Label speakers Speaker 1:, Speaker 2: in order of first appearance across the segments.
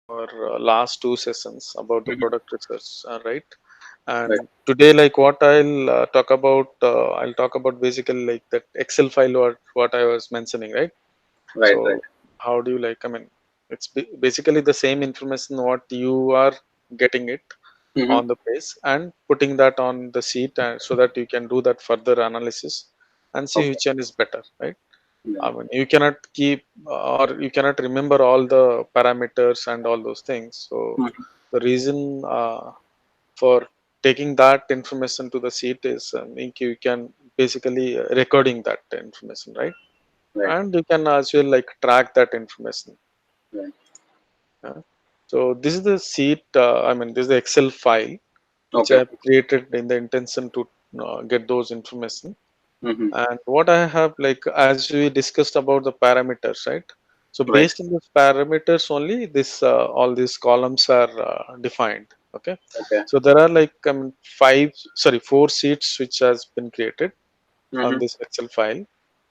Speaker 1: our last two sessions about the
Speaker 2: Mhm.
Speaker 1: product research, right?
Speaker 2: Right.
Speaker 1: And today, like what I'll talk about basically like that Excel file what I was mentioning, right?
Speaker 2: Right. Right.
Speaker 1: So how do you like? I mean, it's basically the same information what you are getting it
Speaker 2: Mm-hmm.
Speaker 1: on the page and putting that on the sheet, and so that you can do that further analysis and see
Speaker 2: Okay.
Speaker 1: which one is better, right?
Speaker 2: Yeah.
Speaker 1: I mean, you cannot keep or you cannot remember all the parameters and all those things. So
Speaker 2: Mhm.
Speaker 1: the reason for taking that information to the sheet is like you can basically recording that information, right?
Speaker 2: Right.
Speaker 1: And you can as well like track that information.
Speaker 2: Right.
Speaker 1: Yeah. So this is the sheet. I mean, this is the Excel file which I
Speaker 2: Okay.
Speaker 1: have created in the intention to get those information.
Speaker 2: Mm-hmm.
Speaker 1: And what I have like as we discussed about the parameters, right? So
Speaker 2: Right.
Speaker 1: based on the parameters only, this all these columns are defined. Okay,
Speaker 2: Okay.
Speaker 1: so there are like four sheets which has been created on
Speaker 2: Mm-hmm.
Speaker 1: this Excel file,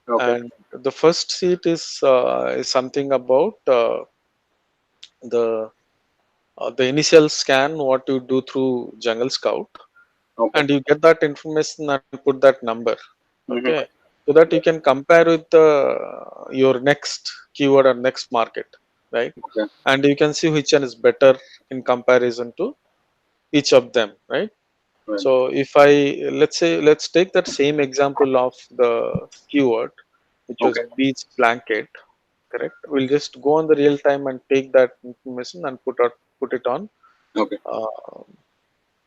Speaker 2: Okay.
Speaker 1: and the first sheet is something about the the initial scan what you do through Jungle Scout,
Speaker 2: Okay.
Speaker 1: and you get that information and put that number. Okay,
Speaker 2: Mm-hmm.
Speaker 1: so that you
Speaker 2: Right.
Speaker 1: can compare with your next keyword or next market, right?
Speaker 2: Okay.
Speaker 1: And you can see which one is better in comparison to each of them, right?
Speaker 2: Right.
Speaker 1: So if I let's take that same example of the keyword which was
Speaker 2: Okay.
Speaker 1: beach blanket, correct? We'll just go on the real time and take that information and put it
Speaker 2: Okay.
Speaker 1: uh,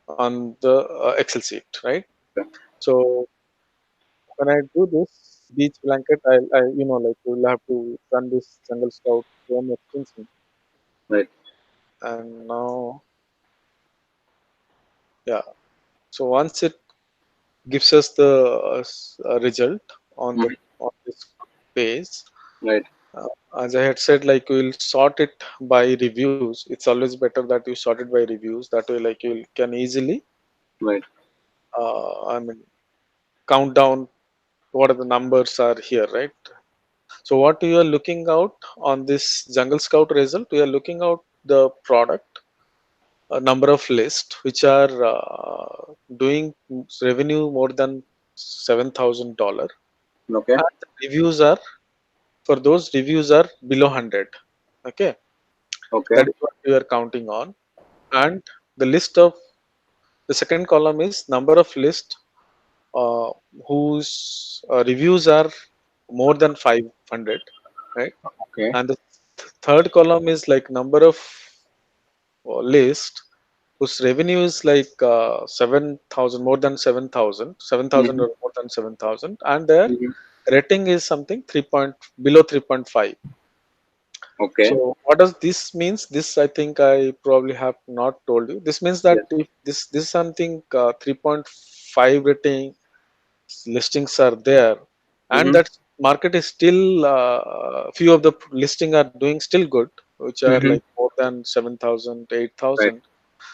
Speaker 1: on the Excel sheet, right?
Speaker 2: Okay.
Speaker 1: So when I do this beach blanket, I like we'll have to run this Jungle Scout Chrome extension,
Speaker 2: Right.
Speaker 1: and now, yeah. So once it gives us the result on the
Speaker 2: Mm-hmm.
Speaker 1: on this page,
Speaker 2: Right.
Speaker 1: uh, as I had said, like we'll sort it by reviews. It's always better that you sort it by reviews. That way, like you can easily,
Speaker 2: Right.
Speaker 1: I mean, count down what are the numbers are here, right? So what you are looking out on this Jungle Scout result, we are looking out the product, a number of lists which are doing revenue more than $7,000,
Speaker 2: Okay.
Speaker 1: and the reviews are for those reviews are below 100. Okay,
Speaker 2: Okay.
Speaker 1: that is what we are counting on, and the list of the second column is number of list uh, whose reviews are more than 500, right?
Speaker 2: Okay.
Speaker 1: And the third column is like number of list whose revenue is like 7,000, more than 7,000, 7,000
Speaker 2: Mm-hmm.
Speaker 1: or more than 7,000, and their
Speaker 2: Mm-hmm.
Speaker 1: rating is something 3 point below 3.5.
Speaker 2: Okay.
Speaker 1: So what does this means? This I think I probably have not told you. This means that
Speaker 2: Yes.
Speaker 1: if this something 3.5 rating listings are there, and
Speaker 2: Mm-hmm.
Speaker 1: that market is still few of the listing are doing still good, which are
Speaker 2: Mm-hmm.
Speaker 1: like more than 7,000, eight
Speaker 2: Right.
Speaker 1: thousand.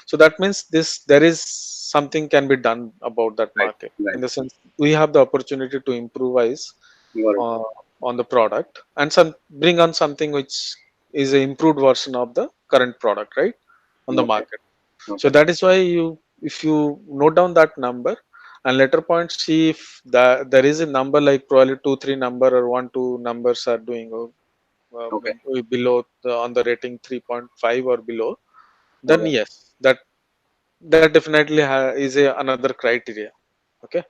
Speaker 1: So that means this there is something can be done about that
Speaker 2: Right.
Speaker 1: market,
Speaker 2: Right.
Speaker 1: in the sense we have the opportunity to improvise
Speaker 2: Got it.
Speaker 1: uh, on the product and some bring on something which is an improved version of the current product, right, on the
Speaker 2: Okay.
Speaker 1: market. So
Speaker 2: Okay.
Speaker 1: that is why if you note down that number and later point see if there is a number like probably two, three number or one, two numbers are doing
Speaker 2: Okay.
Speaker 1: below on the rating 3.5 or below, then
Speaker 2: Okay.
Speaker 1: yes, that definitely is another criteria. Okay,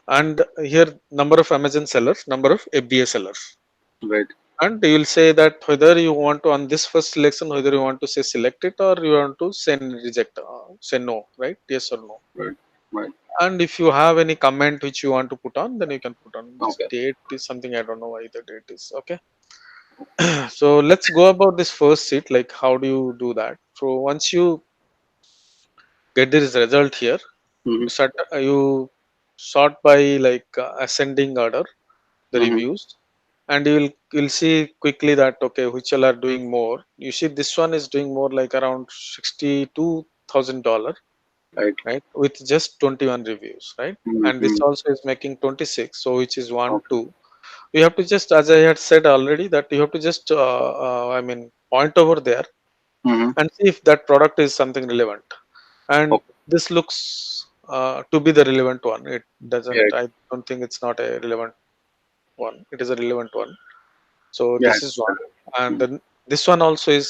Speaker 1: and here number of Amazon sellers, number of FBA sellers,
Speaker 2: Right.
Speaker 1: and you will say that whether you want to on this first selection whether you want to say select it or you want to say reject, say no, right? Yes or no.
Speaker 2: Right. Right.
Speaker 1: And if you have any comment which you want to put on, then you can put on. This
Speaker 2: Okay.
Speaker 1: date is something I don't know why the date is. Okay. So let's go about this first sheet. Like how do you do that? So once you get this result here,
Speaker 2: Mm-hmm.
Speaker 1: you sort by like ascending order the
Speaker 2: Mm-hmm.
Speaker 1: reviews, and you'll see quickly that okay which all are doing more. You see this one is doing more like around $62,000,
Speaker 2: Right.
Speaker 1: right, with just 21 reviews, right? And this
Speaker 2: Mm-hmm.
Speaker 1: also is making 26, so which is one
Speaker 2: Okay.
Speaker 1: two. You have to just, as I had said already, that you have to just I mean point over there
Speaker 2: Mm-hmm.
Speaker 1: and see if that product is something relevant. And
Speaker 2: Okay.
Speaker 1: this looks to be the relevant one. It doesn't.
Speaker 2: Yeah.
Speaker 1: I don't think it's not a relevant one. It is a relevant one. So
Speaker 2: Yeah.
Speaker 1: this is one, and then this one also is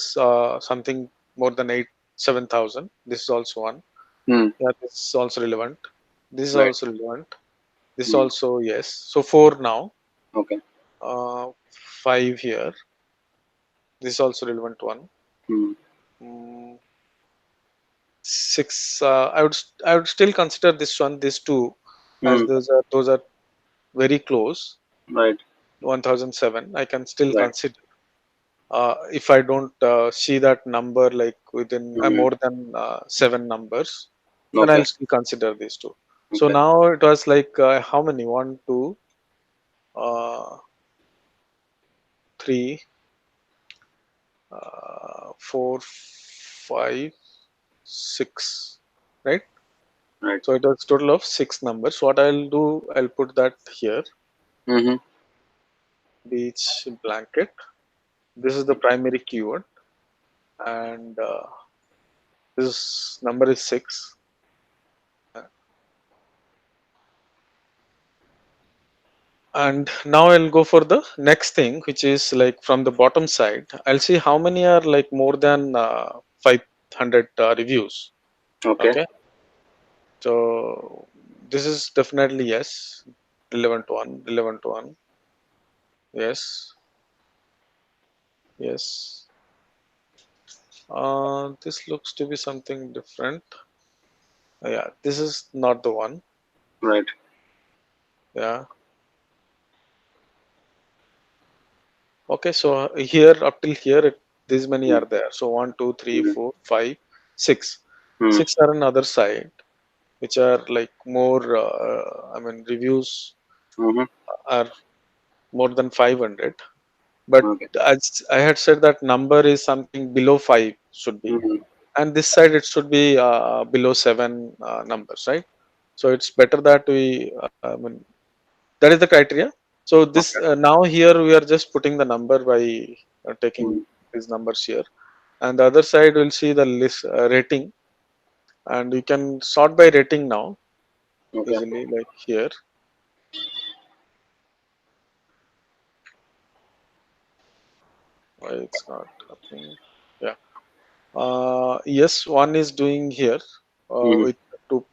Speaker 1: something more than 7,000. This is also one.
Speaker 2: Mm.
Speaker 1: Yeah, this is also relevant. This is
Speaker 2: Right.
Speaker 1: also relevant. This
Speaker 2: Mm.
Speaker 1: also yes. So four now.
Speaker 2: Okay.
Speaker 1: Uh, five here. This is also relevant one.
Speaker 2: Mm.
Speaker 1: Mm, six. I would still consider this one, these two, as
Speaker 2: Mm.
Speaker 1: those are very close.
Speaker 2: Right.
Speaker 1: 1007. I can still
Speaker 2: Right.
Speaker 1: consider. If I don't see that number like within
Speaker 2: Mm.
Speaker 1: more than seven numbers, then I'll
Speaker 2: Okay.
Speaker 1: still consider these two. So
Speaker 2: Okay.
Speaker 1: now it was like how many? One, two, uh, three, four, five, six, right?
Speaker 2: Right.
Speaker 1: So it was total of six numbers. What I'll do, I'll put that here.
Speaker 2: Mm-hmm.
Speaker 1: Beach blanket. This is the primary keyword, and this number is six. And now I'll go for the next thing, which is like from the bottom side. I'll see how many are like more than 500 reviews.
Speaker 2: Okay.
Speaker 1: Okay, so this is definitely yes, relevant one, relevant one. Yes, yes. This looks to be something different. Yeah, this is not the one.
Speaker 2: Right.
Speaker 1: Yeah. Okay, so here up till here, these many
Speaker 2: Mm.
Speaker 1: are there. So one, two, three,
Speaker 2: Mm.
Speaker 1: four, five, six.
Speaker 2: Mm.
Speaker 1: Six are on other side, which are like more. I mean, reviews
Speaker 2: Mm-hmm.
Speaker 1: are more than 500. But
Speaker 2: Okay.
Speaker 1: as I had said, that number is something below five should be,
Speaker 2: Mm-hmm.
Speaker 1: and this side it should be below seven numbers, right? So it's better that we. I mean, that is the criteria. So this
Speaker 2: Okay.
Speaker 1: now here we are just putting the number by taking
Speaker 2: Mm.
Speaker 1: these numbers here, and the other side will see the list rating, and you can sort by rating now
Speaker 2: Okay.
Speaker 1: easily, like here. Why it's not happening? Yeah. Yes, one is doing here
Speaker 2: Mm-hmm.
Speaker 1: with two.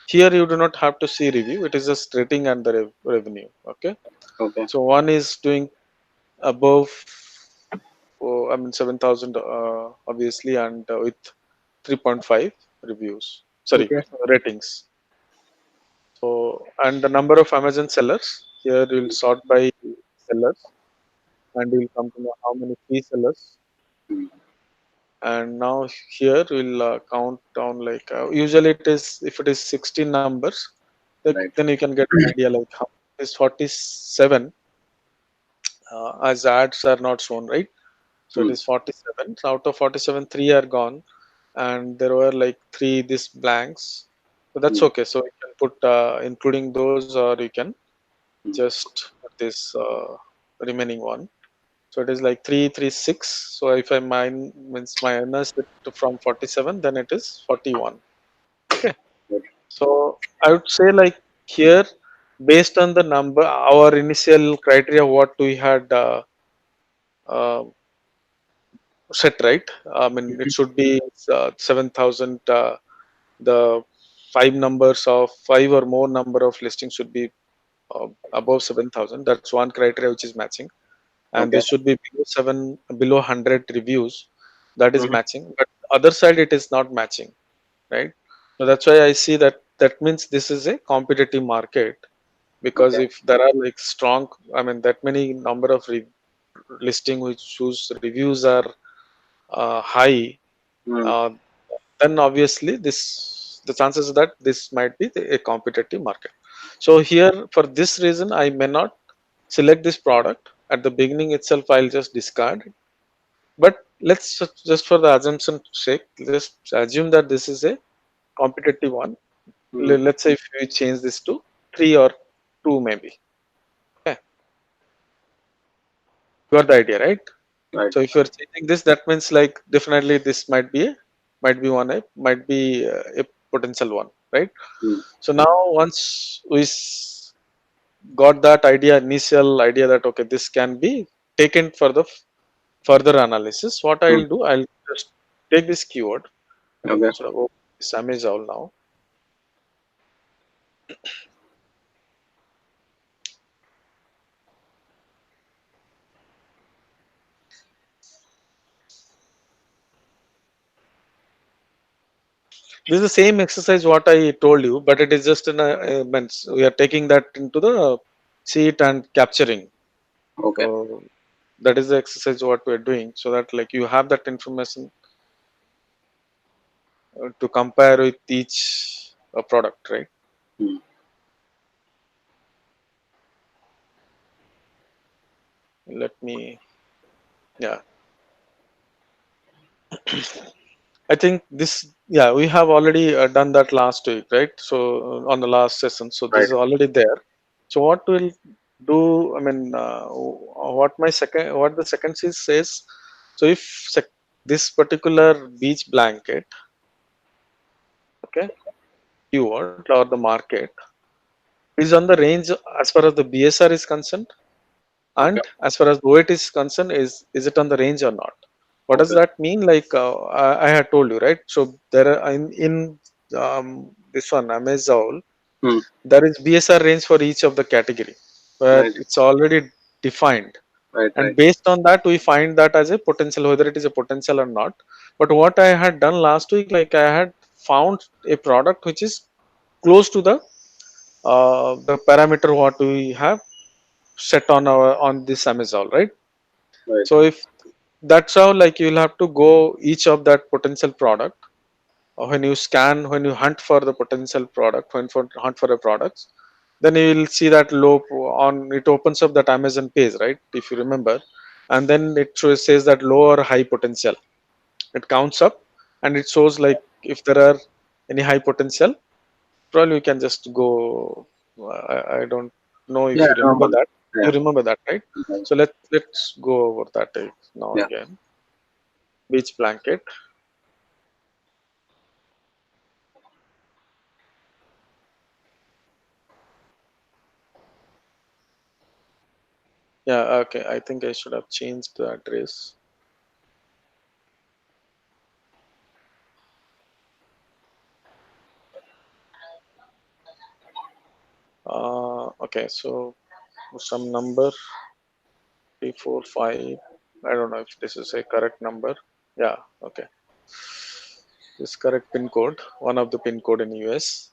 Speaker 1: Here you do not have to see review. It is just rating and the revenue. Okay.
Speaker 2: Okay.
Speaker 1: So one is doing above. I mean 7,000 obviously, and with 3.5 reviews. Sorry,
Speaker 2: Okay.
Speaker 1: ratings. So and the number of Amazon sellers. Here you'll sort by sellers, and you'll come to know how many free sellers.
Speaker 2: Mm.
Speaker 1: And now here we'll count down like usually it is, if it is 16 numbers,
Speaker 2: Right.
Speaker 1: then you can get an idea like how is 47 as ads are not shown, right? So it
Speaker 2: Mm.
Speaker 1: is 47. So out of 47, three are gone, and there were like three this blanks. So that's
Speaker 2: Mm.
Speaker 1: okay. So you can put including those, or you can
Speaker 2: Mm.
Speaker 1: just put this remaining one. So it is like 336. So if I minus it from 47, then it is 41. Okay.
Speaker 2: Right.
Speaker 1: So I would say like here, based on the number, our initial criteria, what we had uh, set, right? I mean, it should be 7,000. The five numbers of five or more number of listings should be above 7,000. That's one criteria which is matching, and
Speaker 2: Okay.
Speaker 1: this should be below 100 reviews. That is
Speaker 2: Mm-hmm.
Speaker 1: matching, but other side it is not matching, right? So that's why I see that that means this is a competitive market, because
Speaker 2: Okay.
Speaker 1: if there are like strong, I mean that many number of listing which whose reviews are high,
Speaker 2: Mm.
Speaker 1: uh, then obviously this the chances that this might be a competitive market. So here for this reason I may not select this product at the beginning itself. I'll just discard it. But let's just for the assumption sake, just assume that this is a competitive one.
Speaker 2: Mm.
Speaker 1: Let's say if we change this to three or two maybe. Okay, you got the idea, right?
Speaker 2: Right.
Speaker 1: So if you're changing this, that means like definitely this might be a potential one, right?
Speaker 2: Mm.
Speaker 1: So now once we got that idea, initial idea that okay, this can be taken for the further analysis. What
Speaker 2: Mm.
Speaker 1: I'll do, I'll just take this keyword. I'll
Speaker 2: Okay.
Speaker 1: sort of open this Amazon now. This is the same exercise what I told you, but it is just in a means we are taking that into the sheet and capturing.
Speaker 2: Okay.
Speaker 1: So that is the exercise what we are doing, so that like you have that information to compare with each product, right?
Speaker 2: Mm.
Speaker 1: Let me, yeah. I think this, yeah, we have already done that last week, right? So on the last session, so this
Speaker 2: Right.
Speaker 1: is already there. So what we'll do, I mean, what the second sheet says. So if this particular beach blanket, okay, keyword or the market is on the range as far as the BSR is concerned,
Speaker 2: Okay.
Speaker 1: and as far as OIT is concerned, is it on the range or not? What does
Speaker 2: Okay.
Speaker 1: that mean? Like I had told you, right? So there are in this one Amazon,
Speaker 2: Mm.
Speaker 1: there is BSR range for each of the category, where
Speaker 2: Right.
Speaker 1: it's already defined,
Speaker 2: Right.
Speaker 1: and
Speaker 2: Right.
Speaker 1: based on that we find that as a potential, whether it is a potential or not. But what I had done last week, like I had found a product which is close to the parameter what we have set on our on this Amazon, right?
Speaker 2: Right.
Speaker 1: So if that's how, like you'll have to go each of that potential product. When you scan, when you hunt for the potential product, when for hunt for a product, then you will see that low on it opens up that Amazon page, right? If you remember, and then it says that low or high potential. It counts up and it shows like if there are any high potential. Probably you can just go. I don't know if
Speaker 2: Yeah.
Speaker 1: you remember
Speaker 2: Normal.
Speaker 1: that. You
Speaker 2: Yeah.
Speaker 1: remember that, right?
Speaker 2: Right.
Speaker 1: So let's go over that now
Speaker 2: Yeah.
Speaker 1: again. Beach blanket. Yeah, okay. I think I should have changed the address. Okay, so some number 345. I don't know if this is a correct number. Yeah, okay. This correct pin code, one of the pin code in US.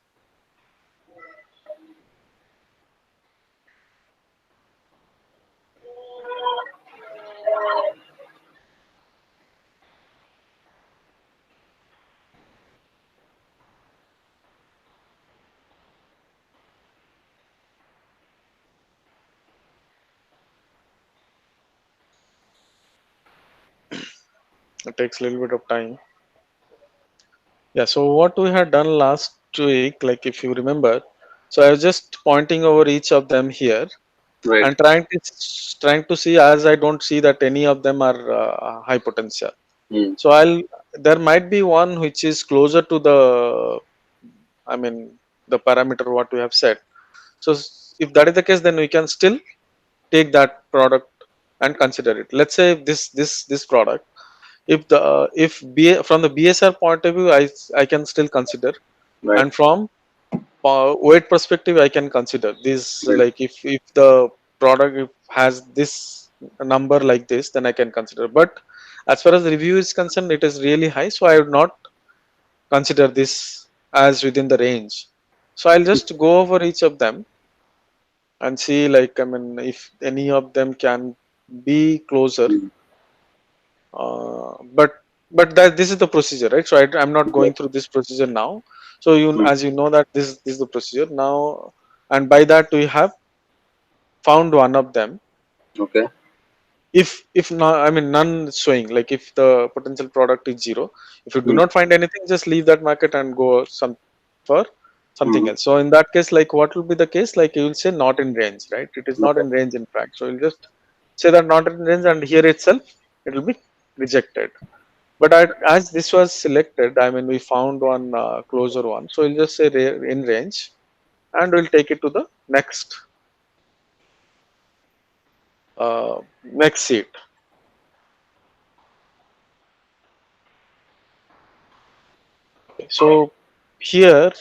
Speaker 1: It takes a little bit of time. Yeah, so what we had done last week, like if you remember, so I was just pointing over each of them here
Speaker 2: Right.
Speaker 1: and trying to see, as I don't see that any of them are high potential.
Speaker 2: Mm.
Speaker 1: So there might be one which is closer to the, I mean, the parameter what we have set. So if that is the case, then we can still take that product and consider it. Let's say this product, if from the BSR point of view, I can still consider,
Speaker 2: Right.
Speaker 1: and from weight perspective, I can consider this.
Speaker 2: Right.
Speaker 1: Like if the product has this number like this, then I can consider. But as far as the review is concerned, it is really high, so I would not consider this as within the range. So I'll just go over each of them and see, like, I mean, if any of them can be closer.
Speaker 2: Mm.
Speaker 1: But that this is the procedure, right? So I'm not
Speaker 2: Okay.
Speaker 1: going through this procedure now. So you,
Speaker 2: Mm.
Speaker 1: as you know, that this is the procedure now, and by that we have found one of them.
Speaker 2: Okay.
Speaker 1: If not, I mean, none is showing, like if the potential product is zero, if you do
Speaker 2: Mm.
Speaker 1: not find anything, just leave that market and go for something
Speaker 2: Mm.
Speaker 1: else. So in that case, like what will be the case, like you will say not in range, right? It is not
Speaker 2: Okay.
Speaker 1: in range, in fact. So you'll just say that not in range, and here itself it will be rejected. But as this was selected, I mean, we found one closer one. So we'll just say in range and we'll take it to the next seat. Okay, so here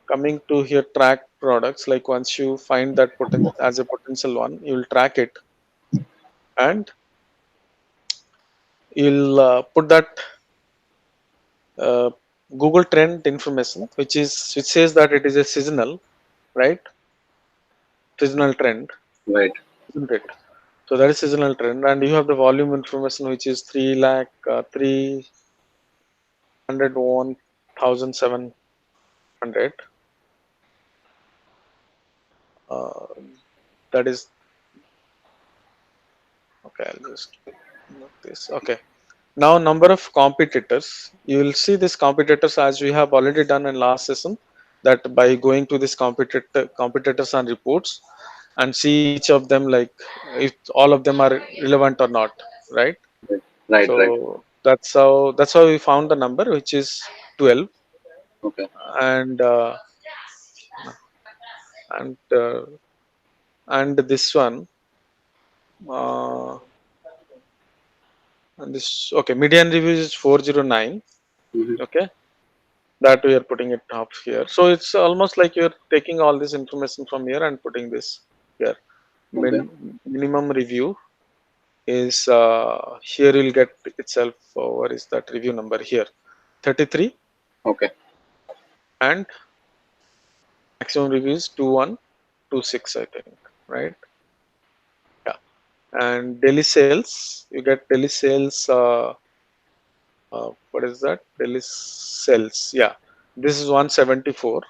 Speaker 1: coming to here track products, like once you find that as a potential one, you will track it and you'll put that uh, Google Trend information, which says that it is a seasonal, right? Seasonal trend,
Speaker 2: Right.
Speaker 1: isn't it? So that is seasonal trend, and you have the volume information, which is 301,700. Uh, that is okay. I'll just note this. Okay. Now number of competitors. You will see these competitors as we have already done in last session. That by going to this competitors and reports and see each of them, like if all of them are relevant or not, right?
Speaker 2: Right. Right. Right.
Speaker 1: So that's how we found the number, which is 12.
Speaker 2: Okay.
Speaker 1: and and uh, and this one, uh, and this, okay, median reviews is 409.
Speaker 2: Mm-hmm.
Speaker 1: Okay, that we are putting it up here. So it's almost like you're taking all this information from here and putting this here.
Speaker 2: Okay.
Speaker 1: Minimum review is here. You'll get itself. What is that review number here? 33.
Speaker 2: Okay.
Speaker 1: And maximum review is 2126, I think, right? Yeah. And daily sales, you get daily sales. What is that? Daily sales. Yeah, this is 174.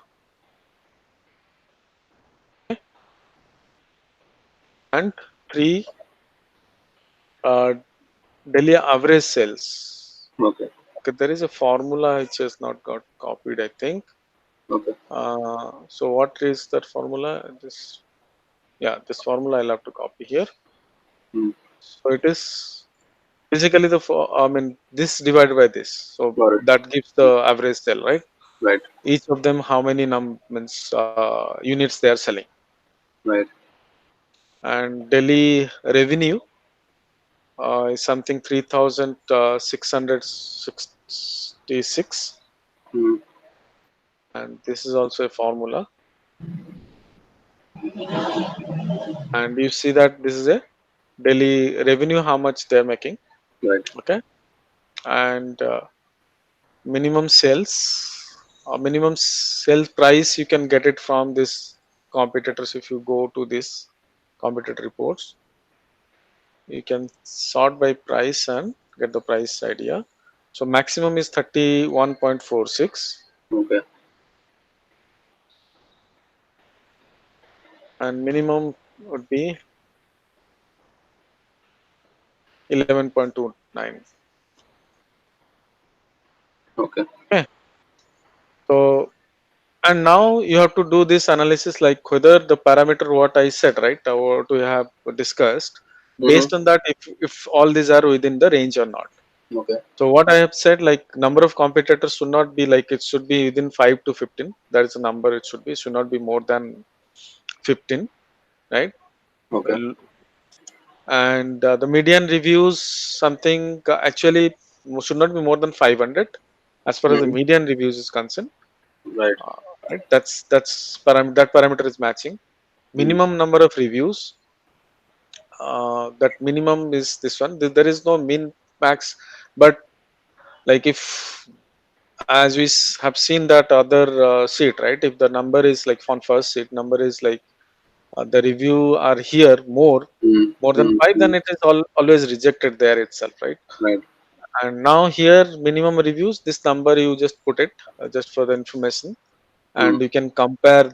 Speaker 1: And three uh, daily average sales.
Speaker 2: Okay.
Speaker 1: Okay, there is a formula which has not got copied, I think.
Speaker 2: Okay.
Speaker 1: So what is that formula? This formula I'll have to copy here.
Speaker 2: Mm.
Speaker 1: So it is basically I mean, this divided by this. So
Speaker 2: Got it.
Speaker 1: that gives the average sale, right?
Speaker 2: Right.
Speaker 1: Each of them, how many means units they are selling.
Speaker 2: Right.
Speaker 1: And daily revenue is something 3,666.
Speaker 2: Mm.
Speaker 1: And this is also a formula. And you see that this is a daily revenue, how much they're making.
Speaker 2: Right.
Speaker 1: Okay. And minimum sales, minimum sales price, you can get it from this competitors. If you go to this competitor reports, you can sort by price and get the price idea. So maximum is 31.46
Speaker 2: Okay.
Speaker 1: and minimum would be 11.29.
Speaker 2: Okay.
Speaker 1: Okay. So, and now you have to do this analysis, like whether the parameter what I said, right, or what we have discussed,
Speaker 2: Mm-hmm.
Speaker 1: based on that, if all these are within the range or not.
Speaker 2: Okay.
Speaker 1: So what I have said, like number of competitors should not be like, it should be within 5 to 15. That is the number it should be. It should not be more than 15, right?
Speaker 2: Okay.
Speaker 1: Well, and the median reviews something actually should not be more than 500 as far as the
Speaker 2: Mm-hmm.
Speaker 1: median reviews is concerned.
Speaker 2: Right.
Speaker 1: Right? That parameter is matching.
Speaker 2: Mm.
Speaker 1: Minimum number of reviews. That minimum is this one. There is no min max, but like if, as we have seen that other seat, right? If the number is like on first seat, number is like the review are here
Speaker 2: Mm.
Speaker 1: more than
Speaker 2: Mm.
Speaker 1: five, then
Speaker 2: Mm.
Speaker 1: it is always rejected there itself, right?
Speaker 2: Right.
Speaker 1: And now here minimum reviews, this number you just put it just for the information,
Speaker 2: Mm.
Speaker 1: and you can compare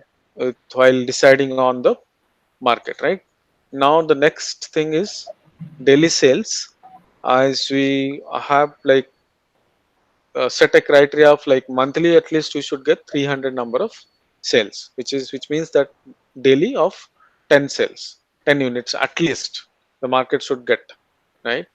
Speaker 1: while deciding on the market, right? Now the next thing is daily sales. As we have like set a criteria of like monthly, at least you should get 300 number of sales, which means that daily of 10 sales, 10 units at least the market should get, right?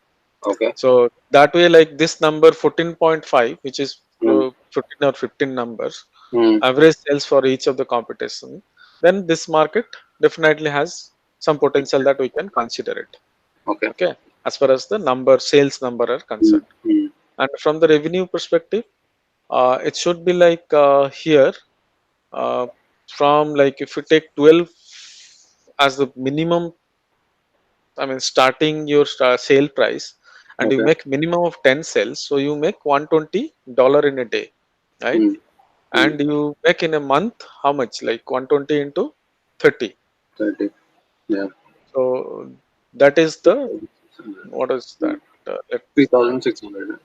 Speaker 2: Okay.
Speaker 1: So that way, like this number 14.5, which is
Speaker 2: Mm.
Speaker 1: 15 or 15 numbers,
Speaker 2: Mm.
Speaker 1: average sales for each of the competition, then this market definitely has some potential that we can consider it.
Speaker 2: Okay.
Speaker 1: Okay, as far as the number sales number are
Speaker 2: Mm.
Speaker 1: concerned,
Speaker 2: Mm.
Speaker 1: and from the revenue perspective, it should be like here uh, from like if you take 12 as the minimum, I mean starting your sale price, and you
Speaker 2: Okay.
Speaker 1: make minimum of 10 sales, so you make $120 in a day, right?
Speaker 2: Mm. Mm.
Speaker 1: And you make in a month how much? Like 120 into 30.
Speaker 2: 30. Yeah.
Speaker 1: So that is the,
Speaker 2: 3,600.
Speaker 1: what is that? Let, uh,
Speaker 2: 3,600.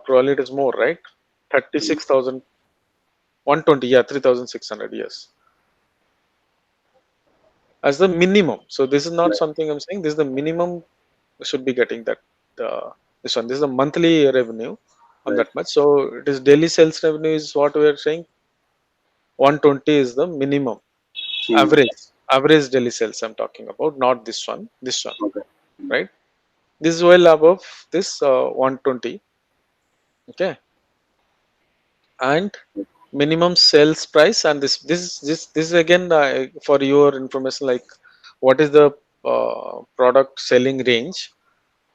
Speaker 1: probably it is more, right?
Speaker 2: Mm.
Speaker 1: 36,120, yeah, 3,600, yes, as the minimum. So this is not
Speaker 2: Right.
Speaker 1: something I'm saying. This is the minimum should be getting that. This one. This is the monthly revenue on
Speaker 2: Right.
Speaker 1: that much. So it is daily sales revenue is what we are saying. 120 is the minimum
Speaker 2: Mm.
Speaker 1: average daily sales. I'm talking about, not this one. This one,
Speaker 2: Okay. Mm.
Speaker 1: right? This is well above this 120. Okay, and minimum sales price, and this is again for your information, like what is the product selling range,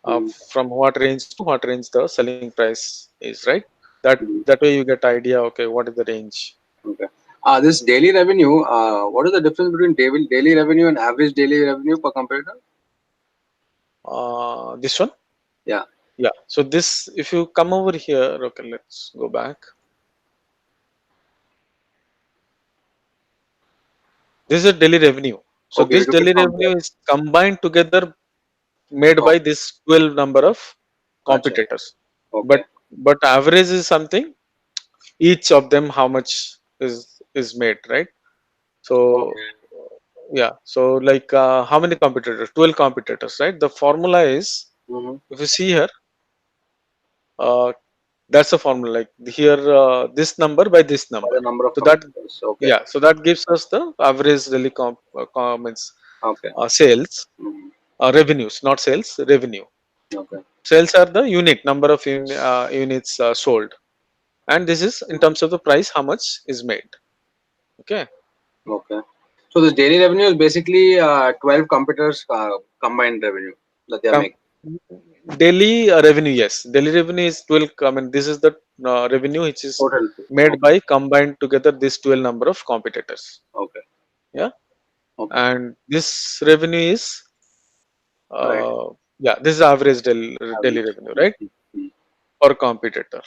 Speaker 2: Mm.
Speaker 1: from what range to what range the selling price is, right?
Speaker 2: Mm.
Speaker 1: That way you get idea, okay, what is the range.
Speaker 2: Okay. This daily revenue, what is the difference between daily revenue and average daily revenue per competitor?
Speaker 1: This one,
Speaker 2: Yeah.
Speaker 1: yeah. So this, if you come over here, okay, let's go back. This is daily revenue. So
Speaker 2: Okay, we
Speaker 1: this
Speaker 2: took it
Speaker 1: daily
Speaker 2: from
Speaker 1: revenue
Speaker 2: there.
Speaker 1: is combined together, made by
Speaker 2: Okay.
Speaker 1: this 12 number of
Speaker 2: Gotcha.
Speaker 1: competitors.
Speaker 2: Okay.
Speaker 1: But average is something, each of them how much is made, right? So
Speaker 2: Okay.
Speaker 1: yeah, so like how many competitors? 12 competitors, right? The formula is,
Speaker 2: Mm-hmm.
Speaker 1: if you see here, uh, that's the formula. Like here, this number by this
Speaker 2: By
Speaker 1: number.
Speaker 2: the number of
Speaker 1: So that,
Speaker 2: competitors. Okay.
Speaker 1: yeah, so that gives us the average daily comments,
Speaker 2: Okay.
Speaker 1: sales,
Speaker 2: Mm-hmm.
Speaker 1: revenues, not sales, revenue.
Speaker 2: Okay.
Speaker 1: Sales are the unit number of units sold, and this is in terms of the price how much is made. Okay.
Speaker 2: Okay. So this daily revenue is basically 12 competitors combined revenue that they are
Speaker 1: Com-
Speaker 2: making.
Speaker 1: Daily revenue, yes, daily revenue is 12. I mean, this is the revenue which is
Speaker 2: Total.
Speaker 1: made
Speaker 2: Okay.
Speaker 1: by combined together this 12 number of competitors.
Speaker 2: Okay.
Speaker 1: Yeah,
Speaker 2: Okay.
Speaker 1: and this revenue is,
Speaker 2: Right.
Speaker 1: uh, yeah, this is average daily
Speaker 2: Average.
Speaker 1: revenue, right,
Speaker 2: Mm-hmm.
Speaker 1: per competitor.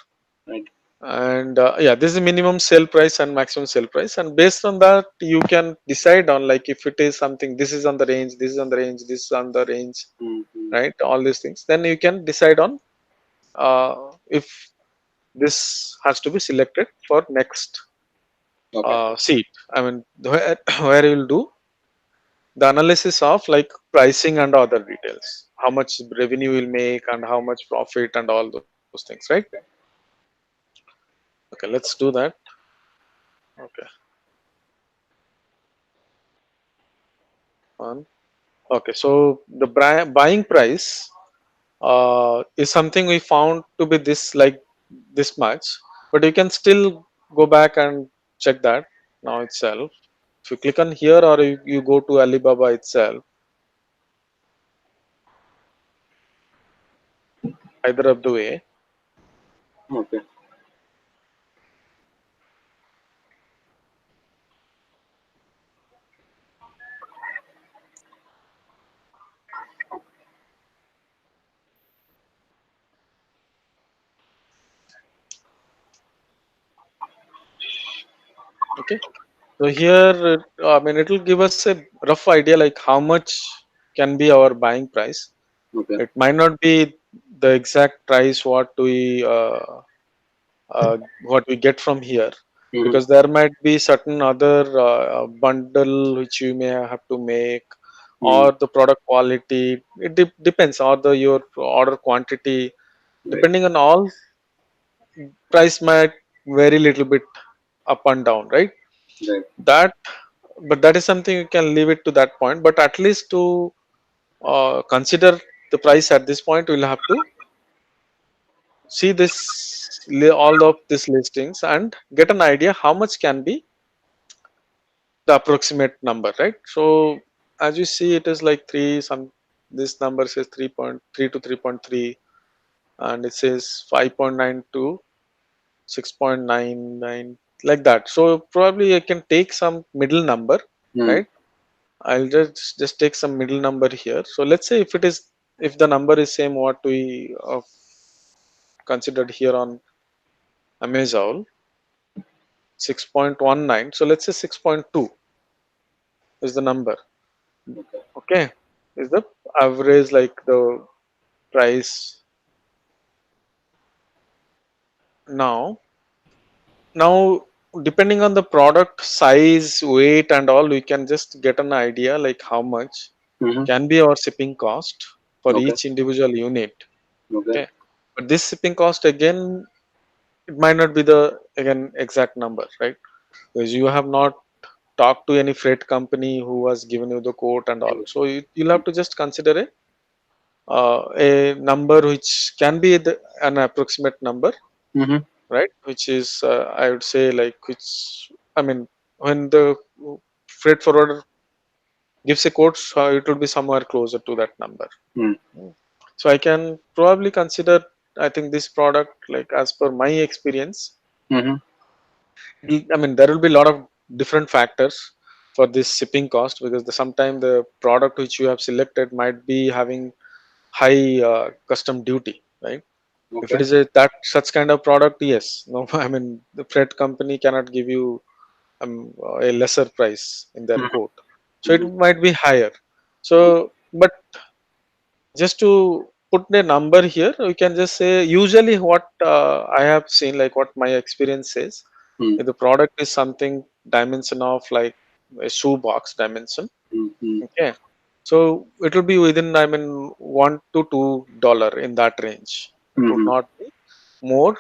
Speaker 2: Right.
Speaker 1: And yeah, this is minimum sale price and maximum sale price, and based on that you can decide on, like if it is something, this is on the range, this is on the range, this is on the range,
Speaker 2: Mm-hmm.
Speaker 1: right? All these things, then you can decide on if this has to be selected for next
Speaker 2: Okay.
Speaker 1: seat. I mean, where you will do the analysis of like pricing and other details, how much revenue will make and how much profit and all those things, right? Okay, let's do that. Okay, one. Okay, so the buying price is something we found to be this, like this much, but you can still go back and check that now itself. If you click on here, or you go to Alibaba itself, either of the way.
Speaker 2: Okay.
Speaker 1: Okay, so here, I mean, it will give us a rough idea like how much can be our buying price.
Speaker 2: Okay.
Speaker 1: It might not be the exact price what we get from here,
Speaker 2: Mm-hmm.
Speaker 1: because there might be certain other bundle which you may have to make,
Speaker 2: Mm.
Speaker 1: or the product quality. It depends, or the your order quantity.
Speaker 2: Right.
Speaker 1: Depending on all, price might vary little bit up and down, right?
Speaker 2: Right.
Speaker 1: That, but that is something you can leave it to that point. But at least to consider the price at this point, we'll have to see this all of these listings and get an idea how much can be the approximate number, right? So as you see, it is like 3 some, this number says 3.3 to 3.3, and it says 5.9 to 6.99, like that. So probably I can take some middle number,
Speaker 2: Hmm.
Speaker 1: right? I'll just take some middle number here. So let's say if it is, if the number is same what we considered here on Amazon, 6.19. So let's say 6.2 is the number.
Speaker 2: Okay.
Speaker 1: Okay, is the average, like the price now. Now, depending on the product size, weight, and all, we can just get an idea like how much
Speaker 2: Hmm.
Speaker 1: can be our shipping cost for
Speaker 2: Okay.
Speaker 1: each individual unit.
Speaker 2: Okay.
Speaker 1: Okay, but this shipping cost again, it might not be the again exact number, right? Because you have not talked to any freight company who has given you the quote and all. So you'll have to just consider a number which can be an approximate number,
Speaker 2: Hmm.
Speaker 1: right? Which is, I would say, like, which, I mean, when the freight forwarder gives a quote, so it will be somewhere closer to that number.
Speaker 2: Hmm.
Speaker 1: Mm. So I can probably consider, I think this product, like as per my experience,
Speaker 2: Hmm.
Speaker 1: I mean, there will be a lot of different factors for this shipping cost, because sometime the product which you have selected might be having high custom duty, right? If it
Speaker 2: Okay.
Speaker 1: is a that such kind of product, yes, no, I mean, the freight company cannot give you a lesser price in their
Speaker 2: Hmm.
Speaker 1: quote, so it might be higher. So, but just to put a number here, we can just say usually what I have seen, like what my experience says,
Speaker 2: Hmm.
Speaker 1: if the product is something dimension of like a shoe box dimension,
Speaker 2: Hmm. Hmm.
Speaker 1: okay, so it will be within, I mean, $1 to $2 in that range. It would
Speaker 2: Hmm.
Speaker 1: not be more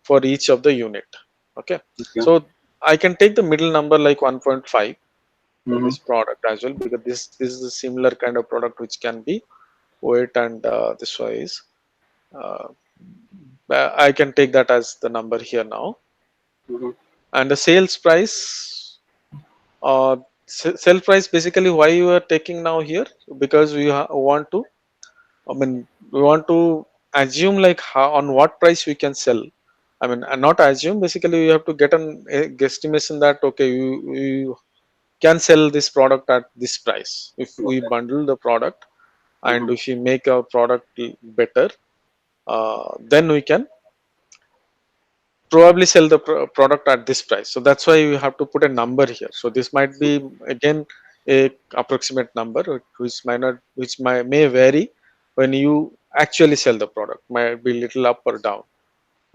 Speaker 1: for each of the unit. Okay,
Speaker 2: Okay.
Speaker 1: so I can take the middle number like 1.5 for
Speaker 2: Hmm.
Speaker 1: this product as well, because this is a similar kind of product which can be weight and this size. Uh, I can take that as the number here now.
Speaker 2: Hmm.
Speaker 1: And the sales price, sell price basically why you are taking now here, because we want to, I mean, we want to assume like how, on what price we can sell. I mean, and not assume. Basically, we have to get a guesstimation that okay, you can sell this product at this price if we
Speaker 2: Okay.
Speaker 1: bundle the product, and
Speaker 2: Hmm.
Speaker 1: if we make our product better, then we can probably sell the product at this price. So that's why you have to put a number here. So this might be again a approximate number, which might not, which may vary when you actually sell the product. Might be little up or down,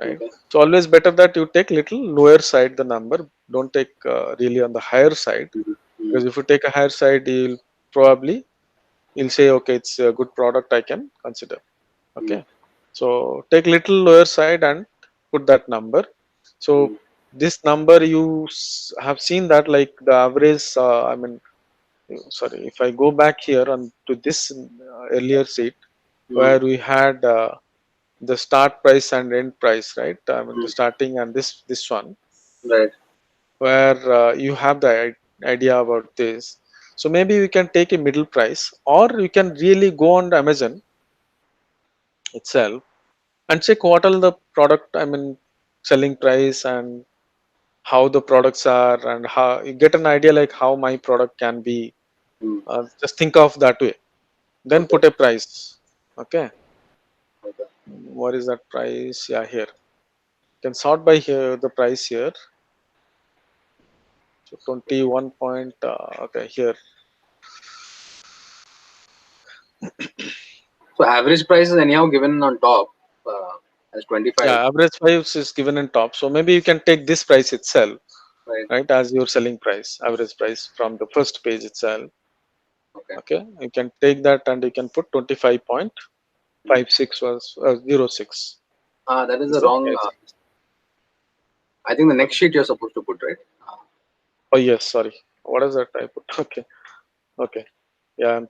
Speaker 1: right?
Speaker 2: Okay.
Speaker 1: So always better that you take little lower side the number. Don't take really on the higher side,
Speaker 2: Hmm. Hmm.
Speaker 1: because if you take a higher side, probably you'll say okay, it's a good product, I can consider.
Speaker 2: Hmm.
Speaker 1: Okay, so take little lower side and put that number. So
Speaker 2: Hmm.
Speaker 1: this number you have seen that like the average, I mean, sorry, if I go back here on to this earlier sheet
Speaker 2: Hmm.
Speaker 1: where we had the start price and end price, right? I mean, the
Speaker 2: Hmm.
Speaker 1: starting and this one,
Speaker 2: Right.
Speaker 1: where you have the idea about this. So maybe we can take a middle price, or you can really go on Amazon itself and check what all the product, I mean, selling price and how the products are, and how you get an idea like how my product can be.
Speaker 2: Hmm.
Speaker 1: Just think of that way, then
Speaker 2: Okay.
Speaker 1: put a price. Okay,
Speaker 2: Okay.
Speaker 1: what is that price? Yeah, here you can sort by here the price here. So 21 point, okay, here.
Speaker 2: So average price is anyhow given on top as 25,
Speaker 1: Yeah, average price is given in top, so maybe you can take this price itself,
Speaker 2: right?
Speaker 1: right, as your selling price, average price from the first page itself.
Speaker 2: Okay.
Speaker 1: Okay, you can take that and you can put 25.56 was 06
Speaker 2: That is
Speaker 1: is
Speaker 2: the
Speaker 1: the
Speaker 2: wrong.
Speaker 1: price.
Speaker 2: I think the next
Speaker 1: Okay.
Speaker 2: sheet you're supposed to put, right?
Speaker 1: Oh yes, sorry. What is that I put? Okay, okay. Yeah,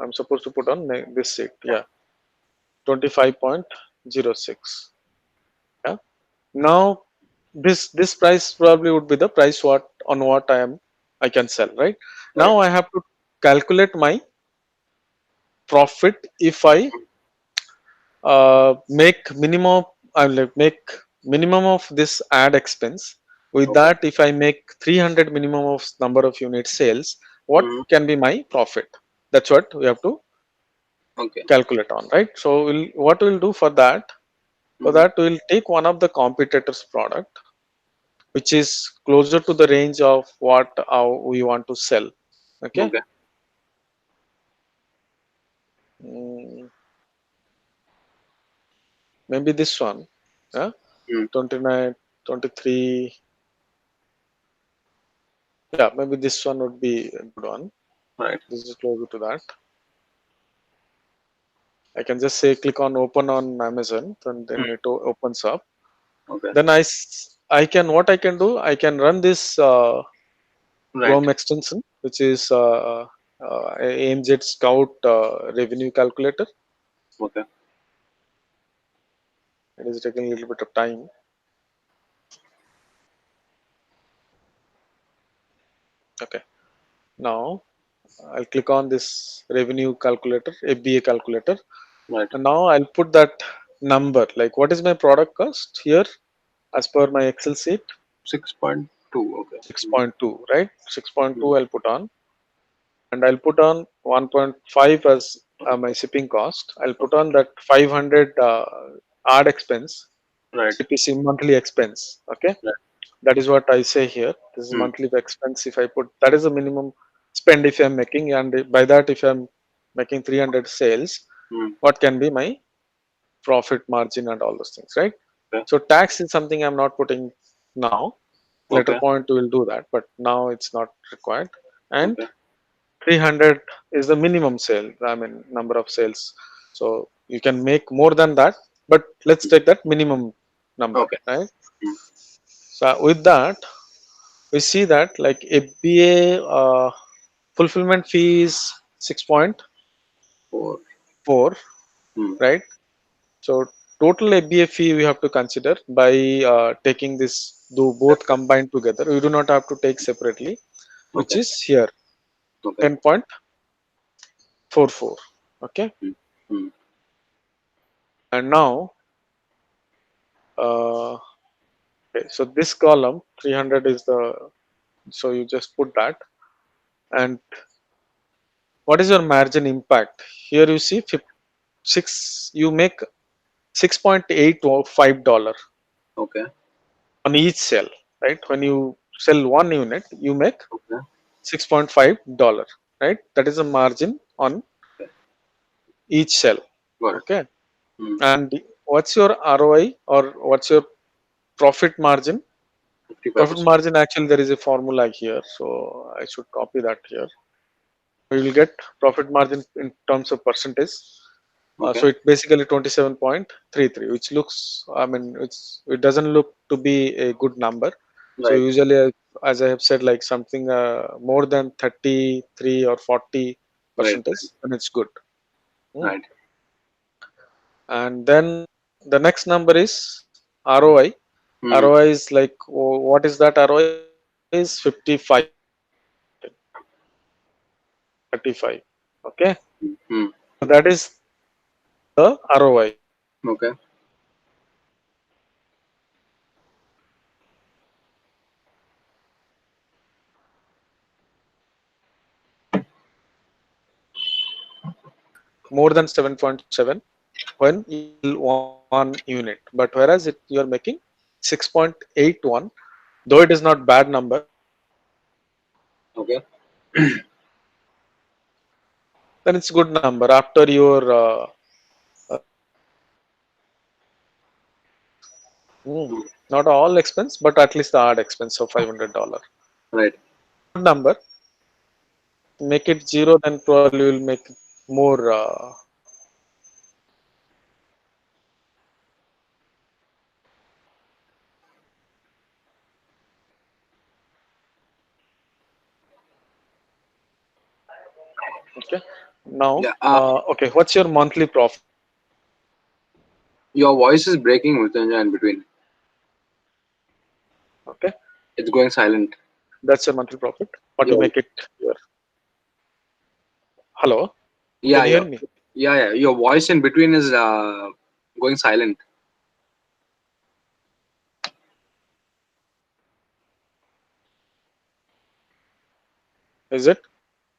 Speaker 1: I'm supposed to put on this sheet.
Speaker 2: Yeah.
Speaker 1: Yeah. 25.06. Yeah. Now this price probably would be the price what I can sell, right?
Speaker 2: Right.
Speaker 1: Now I have to calculate my profit if I make minimum. I will make minimum of this ad expense. With
Speaker 2: Okay.
Speaker 1: that, if I make 300 minimum of number of unit sales, what
Speaker 2: Mm-hmm.
Speaker 1: can be my profit? That's what we have to
Speaker 2: Okay.
Speaker 1: calculate on, right? So what we'll do for that? For
Speaker 2: Mm-hmm.
Speaker 1: that, we'll take one of the competitors' product, which is closer to the range of what we want to sell. Okay.
Speaker 2: Okay.
Speaker 1: Mm, maybe this one. Yeah.
Speaker 2: Mm.
Speaker 1: 29, 23. Yeah, maybe this one would be a good one.
Speaker 2: Right.
Speaker 1: This is closer to that. I can just say click on open on Amazon, and then
Speaker 2: Mm.
Speaker 1: it opens up.
Speaker 2: Okay.
Speaker 1: Then I can what I can do. I can run this
Speaker 2: Right.
Speaker 1: Chrome extension, which is AMZ Scout revenue calculator.
Speaker 2: Okay.
Speaker 1: It is taking a little bit of time. Okay. Now I'll click on this revenue calculator, FBA calculator,
Speaker 2: Right.
Speaker 1: and now I'll put that number. Like, what is my product cost here as per my Excel sheet?
Speaker 2: 6.2. Okay. Mm.
Speaker 1: 6.2, right? 6.2
Speaker 2: Mm.
Speaker 1: I'll put on, and I'll put on 1.5 as my shipping cost. I'll put on that 500 ad expense,
Speaker 2: Right.
Speaker 1: CPC monthly expense. Okay,
Speaker 2: Right.
Speaker 1: that is what I say here. This is
Speaker 2: Mm.
Speaker 1: monthly expense. If I put that is the minimum spend if I'm making, and by that if I'm making 300 sales,
Speaker 2: Mm.
Speaker 1: what can be my profit margin and all those things, right?
Speaker 2: Okay.
Speaker 1: So tax is something I'm not putting now. Later
Speaker 2: Okay.
Speaker 1: point we will do that, but now it's not required. And
Speaker 2: Okay.
Speaker 1: 300 is the minimum sale. I mean number of sales. So you can make more than that, but let's take that minimum number,
Speaker 2: Okay.
Speaker 1: right?
Speaker 2: Mm.
Speaker 1: So with that, we see that like FBA fulfillment fee is 6.4,
Speaker 2: 4. Mm.
Speaker 1: right? So total FBA fee we have to consider by taking this do both
Speaker 2: Separate.
Speaker 1: combined together. We do not have to take separately, which
Speaker 2: Okay.
Speaker 1: is here
Speaker 2: Okay.
Speaker 1: 10.44. Okay,
Speaker 2: Mm. Mm.
Speaker 1: and now okay, so this column 300 is the, so you just put that. And what is your margin impact? Here you see 6, you make $6.85
Speaker 2: Okay.
Speaker 1: on each sale, right? When you sell one unit, you make
Speaker 2: Okay.
Speaker 1: $6.5, right? That is a margin on
Speaker 2: Okay.
Speaker 1: each sale.
Speaker 2: Got it.
Speaker 1: Okay.
Speaker 2: Mm.
Speaker 1: And what's your ROI or what's your profit margin? Profit
Speaker 2: 55%.
Speaker 1: margin, actually there is a formula here, so I should copy that here. We will get profit margin in terms of percentage.
Speaker 2: Okay.
Speaker 1: So it basically 27.33, which looks, I mean, it doesn't look to be a good number. So
Speaker 2: Right.
Speaker 1: usually, as I have said, like something more than 33 or 40
Speaker 2: Right.
Speaker 1: percentage, and it's good. Hmm.
Speaker 2: Right.
Speaker 1: And then the next number is ROI.
Speaker 2: Mm.
Speaker 1: ROI is like, what is that? ROI is 55, 35. Okay,
Speaker 2: Mm.
Speaker 1: so that is the ROI.
Speaker 2: Okay.
Speaker 1: More than 7.7 when you sell one unit. But whereas you are making 6.81, though it is not bad number,
Speaker 2: Okay.
Speaker 1: then it's good number after your
Speaker 2: Mm.
Speaker 1: not all expense, but at least the hard expense of $500.
Speaker 2: Right.
Speaker 1: Good number. Make it zero, then probably will make it more. Okay. Now,
Speaker 2: Yeah.
Speaker 1: okay. What's your monthly profit?
Speaker 2: Your voice is breaking, Mrityunjay, in between.
Speaker 1: Okay,
Speaker 2: It's going silent.
Speaker 1: that's your monthly profit. What you
Speaker 2: Your,
Speaker 1: make it here? Hello,
Speaker 2: yeah,
Speaker 1: can you
Speaker 2: yeah,
Speaker 1: hear me?
Speaker 2: yeah, yeah. Your voice in between is going silent.
Speaker 1: Is it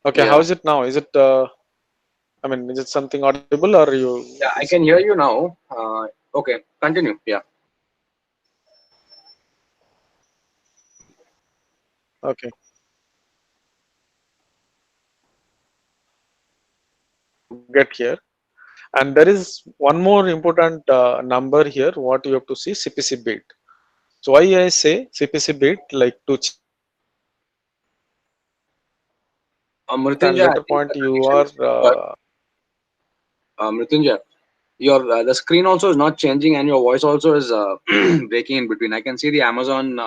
Speaker 1: okay? How
Speaker 2: Yeah,
Speaker 1: is it now? Is it? I mean, is it something audible or you?
Speaker 2: yeah. I
Speaker 1: It's
Speaker 2: can hear you now. Okay, continue. Yeah.
Speaker 1: okay. To get here, and there is one more important number here. What you have to see CPC bid. So why I say CPC bid like to check and
Speaker 2: Mrityunjay, I
Speaker 1: later
Speaker 2: think
Speaker 1: point
Speaker 2: the
Speaker 1: you
Speaker 2: connection
Speaker 1: are
Speaker 2: is. Mrityunjay, your the screen also is not changing, and your voice also is breaking in between. I can see the Amazon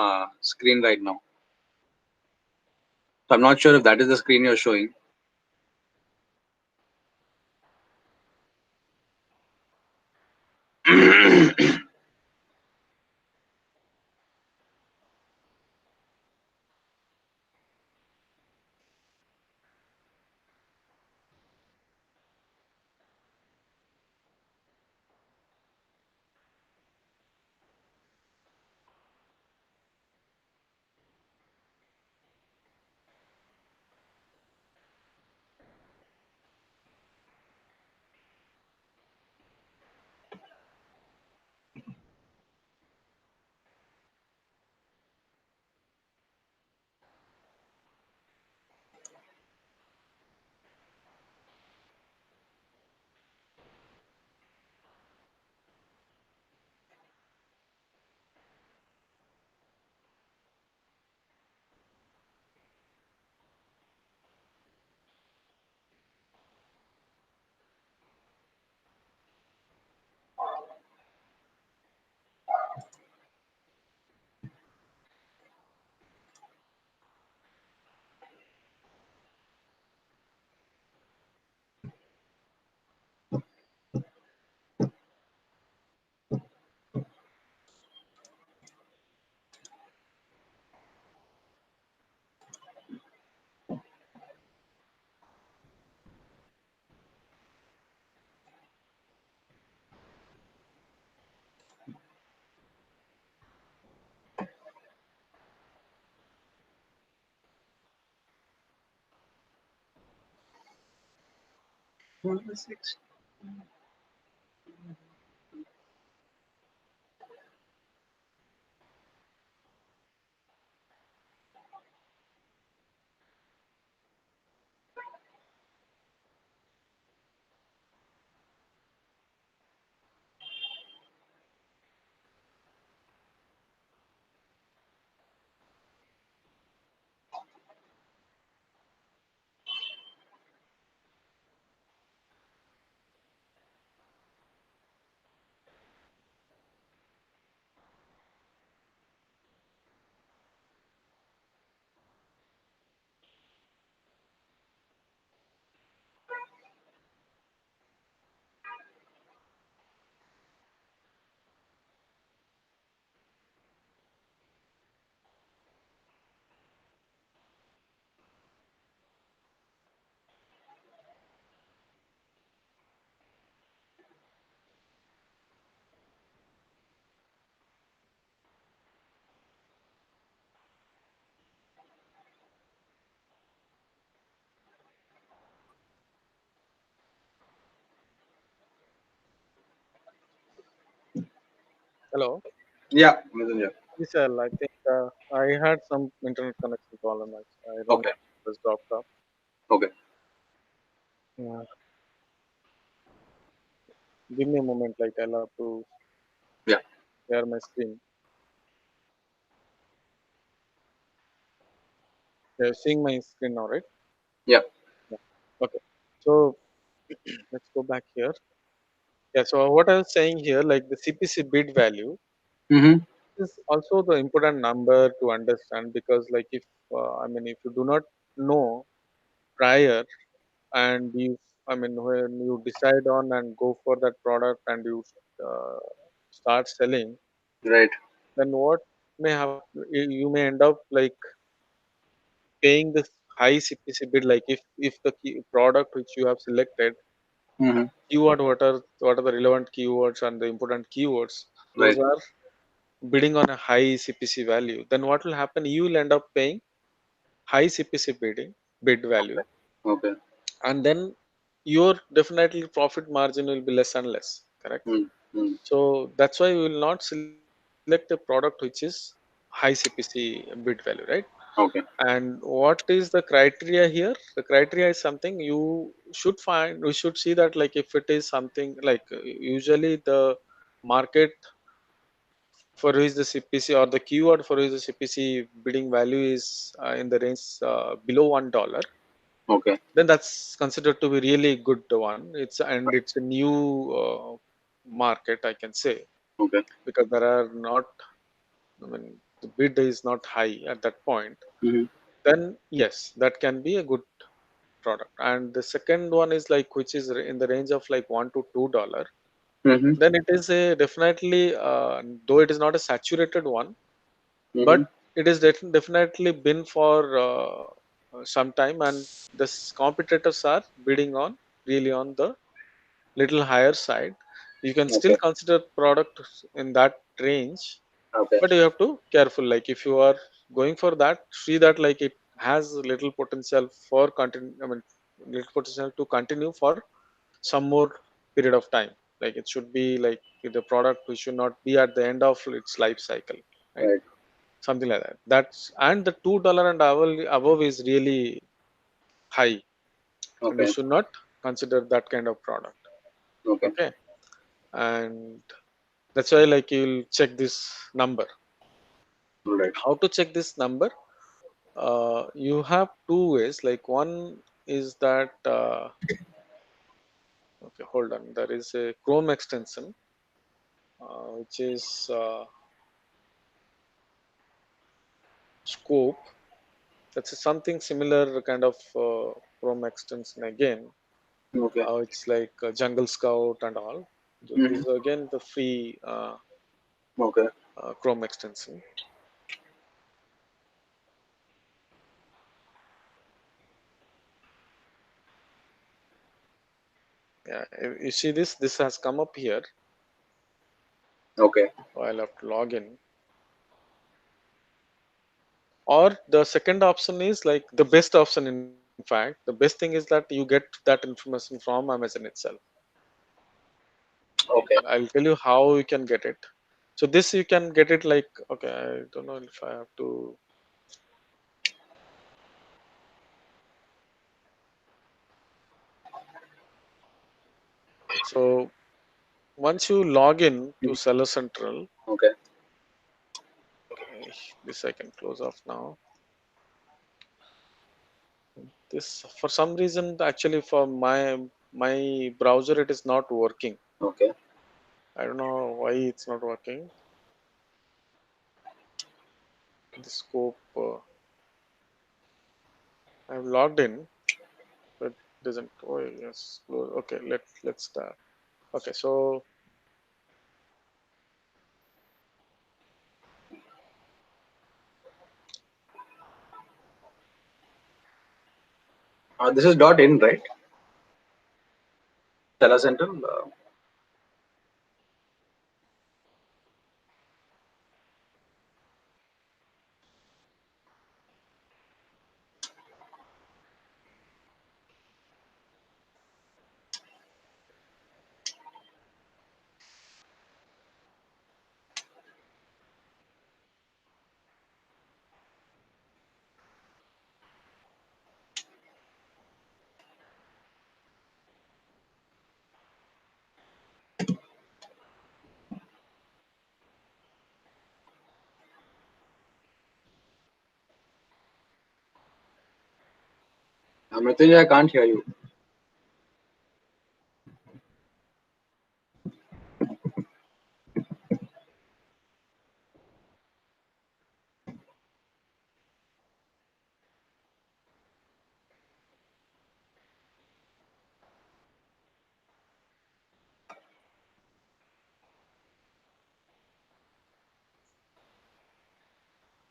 Speaker 2: screen right now. So I'm not sure if that is the screen you're showing.
Speaker 1: hello.
Speaker 2: Yeah, Mrityunjay.
Speaker 1: Vishal, I think I had some internet connection problem. I don't know.
Speaker 2: Okay,
Speaker 1: It was dropped off.
Speaker 2: okay.
Speaker 1: Yeah. Give me a moment. Like I'll have to
Speaker 2: Yeah,
Speaker 1: share my screen. You're seeing my screen now, right?
Speaker 2: yeah.
Speaker 1: Yeah. Okay. So let's go back here. Yeah. So what I was saying here, like the CPC bid value
Speaker 2: Mm-hmm.
Speaker 1: is also the important number to understand because, like, if I mean, if you do not know prior and you, I mean, when you decide on and go for that product and you uh, start selling,
Speaker 2: Right.
Speaker 1: then what may happen? You may end up like paying this high CPC bid. Like if the product which you have selected,
Speaker 2: Mm-hmm.
Speaker 1: what are the relevant keywords and the important keywords, those
Speaker 2: Right.
Speaker 1: are bidding on a high CPC value, then what will happen? You will end up paying high CPC bid value,
Speaker 2: Okay.
Speaker 1: and then your definitely profit margin will be less and less. Correct.
Speaker 2: Mm. Mm.
Speaker 1: So that's why we will not select a product which is high CPC bid value, right?
Speaker 2: Okay.
Speaker 1: And what is the criteria here? The criteria is something you should find. We should see that like if it is something like usually the market for which the CPC or the keyword for which the CPC bidding value is in the range below $1,
Speaker 2: Okay.
Speaker 1: then that's considered to be really good one. It's a new market, I can say,
Speaker 2: Okay.
Speaker 1: because there are not. I mean, the bid is not high at that point.
Speaker 2: Mm-hmm.
Speaker 1: Then yes, that can be a good product. And the second one is like which is in the range of like $1 to $2.
Speaker 2: Mm-hmm.
Speaker 1: Then it is a definitely though it is not a saturated one,
Speaker 2: Mm-hmm.
Speaker 1: but it is definitely been for some time, and competitors are bidding on really on the little higher side. You can still
Speaker 2: Okay.
Speaker 1: consider product in that range,
Speaker 2: Okay.
Speaker 1: but you have to careful. Like if you are going for that, see that like it has little potential for continue. I mean, little potential to continue for some more period of time. Like it should be like the product which should not be at the end of its life cycle, right?
Speaker 2: Right.
Speaker 1: Something like that. That's and the $2 and above is really high, and you
Speaker 2: Okay.
Speaker 1: should not consider that kind of product.
Speaker 2: Okay.
Speaker 1: Okay, and that's why like you'll check this number.
Speaker 2: Right.
Speaker 1: How to check this number? You have two ways. Like one is that okay, hold on. There is a Chrome extension which is Scope. That's something similar kind of Chrome extension again.
Speaker 2: Okay.
Speaker 1: It's like Jungle Scout and all. So this
Speaker 2: Mm-hmm.
Speaker 1: is again the free
Speaker 2: Okay.
Speaker 1: Chrome extension. Yeah, you see this. This has come up here.
Speaker 2: Okay.
Speaker 1: So I'll have to log in. Or the second option is like the best option. In fact, the best thing is that you get that information from Amazon itself.
Speaker 2: Okay.
Speaker 1: I'll tell you how you can get it. So this you can get it like okay. I don't know if I have to. So once you log in to
Speaker 2: Mhm.
Speaker 1: Seller Central,
Speaker 2: Okay.
Speaker 1: okay, this I can close off now. This for some reason actually for my browser it is not working.
Speaker 2: Okay.
Speaker 1: I don't know why it's not working. The scope I've logged in, but doesn't. Oh yes, okay. Let's start. Okay, so
Speaker 2: This is dot in, right? Seller Central. Mrityunjay, I can't hear you.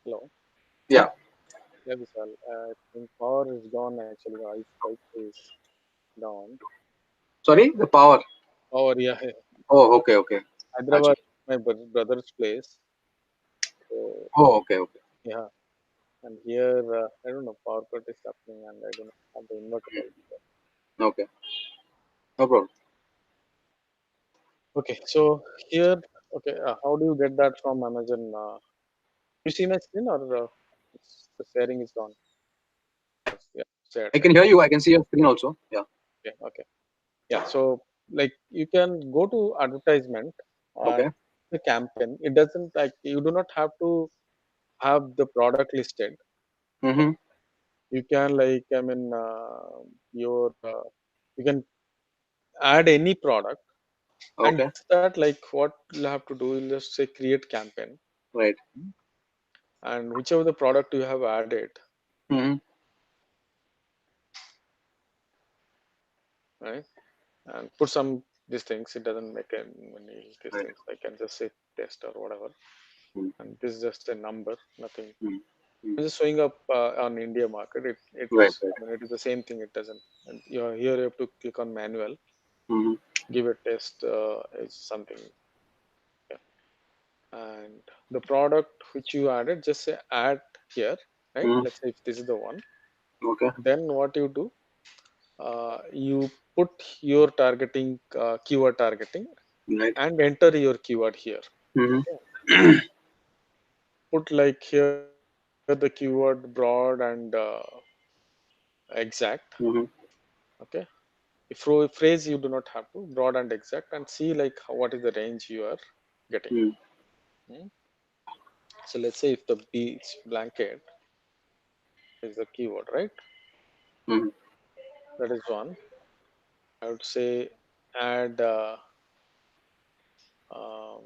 Speaker 1: Hello.
Speaker 2: Yeah.
Speaker 1: Yeah, Vishal. I think power is gone actually. The Wi-Fi is down.
Speaker 2: Sorry, the power.
Speaker 1: Power, yeah.
Speaker 2: Oh, okay, okay. Gotcha.
Speaker 1: Hyderabad is my brother's place. So,
Speaker 2: Oh, okay, okay,
Speaker 1: yeah. And here, I don't know, power cut is happening and I don't have the inverter also.
Speaker 2: okay. No problem.
Speaker 1: Okay, so here, okay, how do you get that from Amazon? You see my screen or the sharing is gone? Yeah, shared,
Speaker 2: I
Speaker 1: right?
Speaker 2: can hear you. I can see your screen also. Yeah.
Speaker 1: Okay, okay. Yeah, so like you can go to advertisement and
Speaker 2: Okay.
Speaker 1: the campaign. It doesn't like you do not have to have the product listed.
Speaker 2: Mm-hmm.
Speaker 1: You can like I mean your you can add any product and
Speaker 2: Okay.
Speaker 1: just that like what you'll have to do. You'll just say create campaign
Speaker 2: Right.
Speaker 1: and whichever the product you have added,
Speaker 2: Mm-hmm.
Speaker 1: right? And put some these things. It doesn't make any these
Speaker 2: Right.
Speaker 1: things. I can just say test or whatever.
Speaker 2: Mm-hmm.
Speaker 1: And this is just a number, nothing.
Speaker 2: Mm-hmm.
Speaker 1: It's just showing up on India market.
Speaker 2: Right.
Speaker 1: It's
Speaker 2: Right.
Speaker 1: I mean it is the same thing. It doesn't. And you're here. You have to click on manual.
Speaker 2: Mm-hmm.
Speaker 1: Give a test. Is something. Yeah. And the product which you added, just say add here, right?
Speaker 2: Mm-hmm.
Speaker 1: Let's say if this is the one.
Speaker 2: Okay.
Speaker 1: Then what you do? You put your targeting keyword targeting
Speaker 2: Right.
Speaker 1: and enter your keyword here.
Speaker 2: Mm-hmm.
Speaker 1: Okay. Put like here the keyword broad and exact.
Speaker 2: Mm-hmm.
Speaker 1: Okay. If phrase you do not have to broad and exact and see like what is the range you are getting.
Speaker 2: Mm-hmm.
Speaker 1: Hmm. So let's say if the beach blanket is the keyword, right?
Speaker 2: Mm-hmm.
Speaker 1: That is one. I would say add um,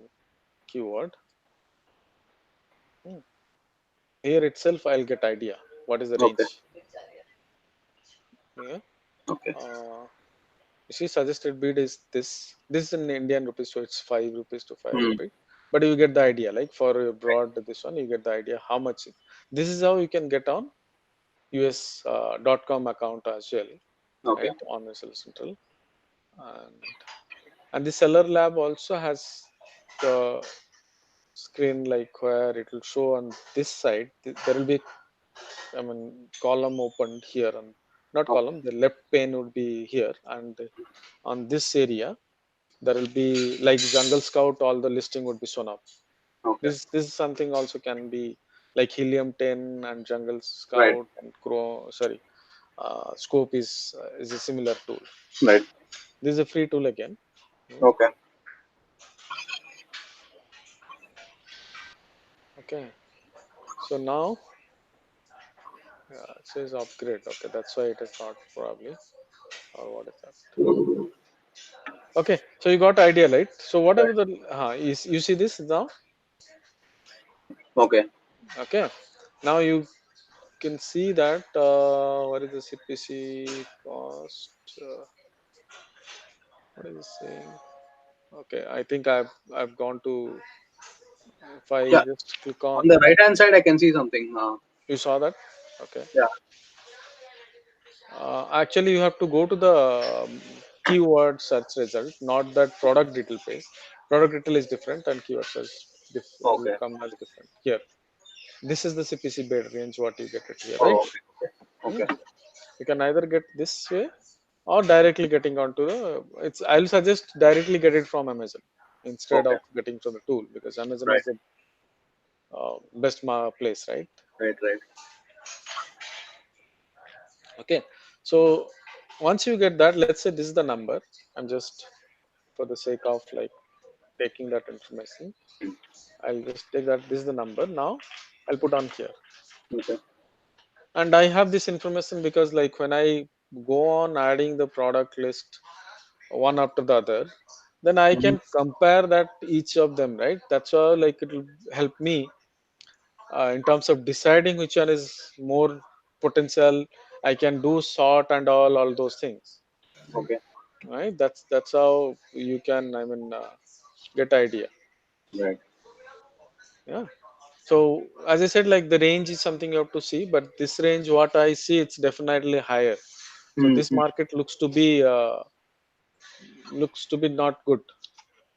Speaker 1: keyword. Hmm. Here itself I'll get idea what is the
Speaker 2: Okay.
Speaker 1: range. Yeah.
Speaker 2: Okay.
Speaker 1: Uh, you see suggested bid is this. This is in Indian rupees, so it's 5 rupees to 5 rupees.
Speaker 2: Mm-hmm.
Speaker 1: But you get the idea. Like for a broad this one, you get the idea how much. This is how you can get on US .com account as well,
Speaker 2: Okay.
Speaker 1: right? On SL Central, and the Seller Lab also has the screen like where it will show on this side. There will be I mean column opened here and not
Speaker 2: Okay.
Speaker 1: column. The left pane would be here, and on this area there will be like Jungle Scout. All the listing would be shown up.
Speaker 2: Okay.
Speaker 1: This is something also can be like Helium 10 and Jungle
Speaker 2: Right.
Speaker 1: Scout and Crow. Sorry, Scope is a similar tool.
Speaker 2: Right.
Speaker 1: This is a free tool again. Hmm.
Speaker 2: Okay.
Speaker 1: Okay, so now it says upgrade. Okay, that's why it is not probably or what is that? Okay, so you got idea, right? So
Speaker 2: Right.
Speaker 1: whatever the you see this now.
Speaker 2: Okay.
Speaker 1: Okay, now you can see that what is the CPC cost? What is it saying? Okay, I think I've gone to. If I
Speaker 2: Yeah.
Speaker 1: just click
Speaker 2: On the
Speaker 1: on,
Speaker 2: right hand side, I can see something.
Speaker 1: you saw that. Okay.
Speaker 2: Yeah.
Speaker 1: Actually, you have to go to the keyword search result, not that product detail page. Product detail is different, and keyword search will
Speaker 2: Okay.
Speaker 1: come as different. Here, this is the CPC bid range. What you get it here, right?
Speaker 2: Oh, okay.
Speaker 1: Hmm.
Speaker 2: Okay.
Speaker 1: You can either get this way or directly getting onto the. It's. I'll suggest directly get it from Amazon instead
Speaker 2: Okay.
Speaker 1: of getting from the tool because Amazon
Speaker 2: Right.
Speaker 1: is the best place, right?
Speaker 2: Right. Right.
Speaker 1: Okay. So once you get that, let's say this is the number. I'm just for the sake of like taking that information. I'll just take that this is the number. Now I'll put on here.
Speaker 2: Okay.
Speaker 1: And I have this information because like when I go on adding the product list one after the other, then I
Speaker 2: Mm-hmm.
Speaker 1: can compare that each of them, right? That's why like it will help me in terms of deciding which one is more potential. I can do sort and all those things,
Speaker 2: Okay.
Speaker 1: right? That's how you can I mean get idea.
Speaker 2: Right.
Speaker 1: Yeah. So as I said, like the range is something you have to see, but this range what I see, it's definitely higher. So this
Speaker 2: Mm-hmm.
Speaker 1: market looks to be not good.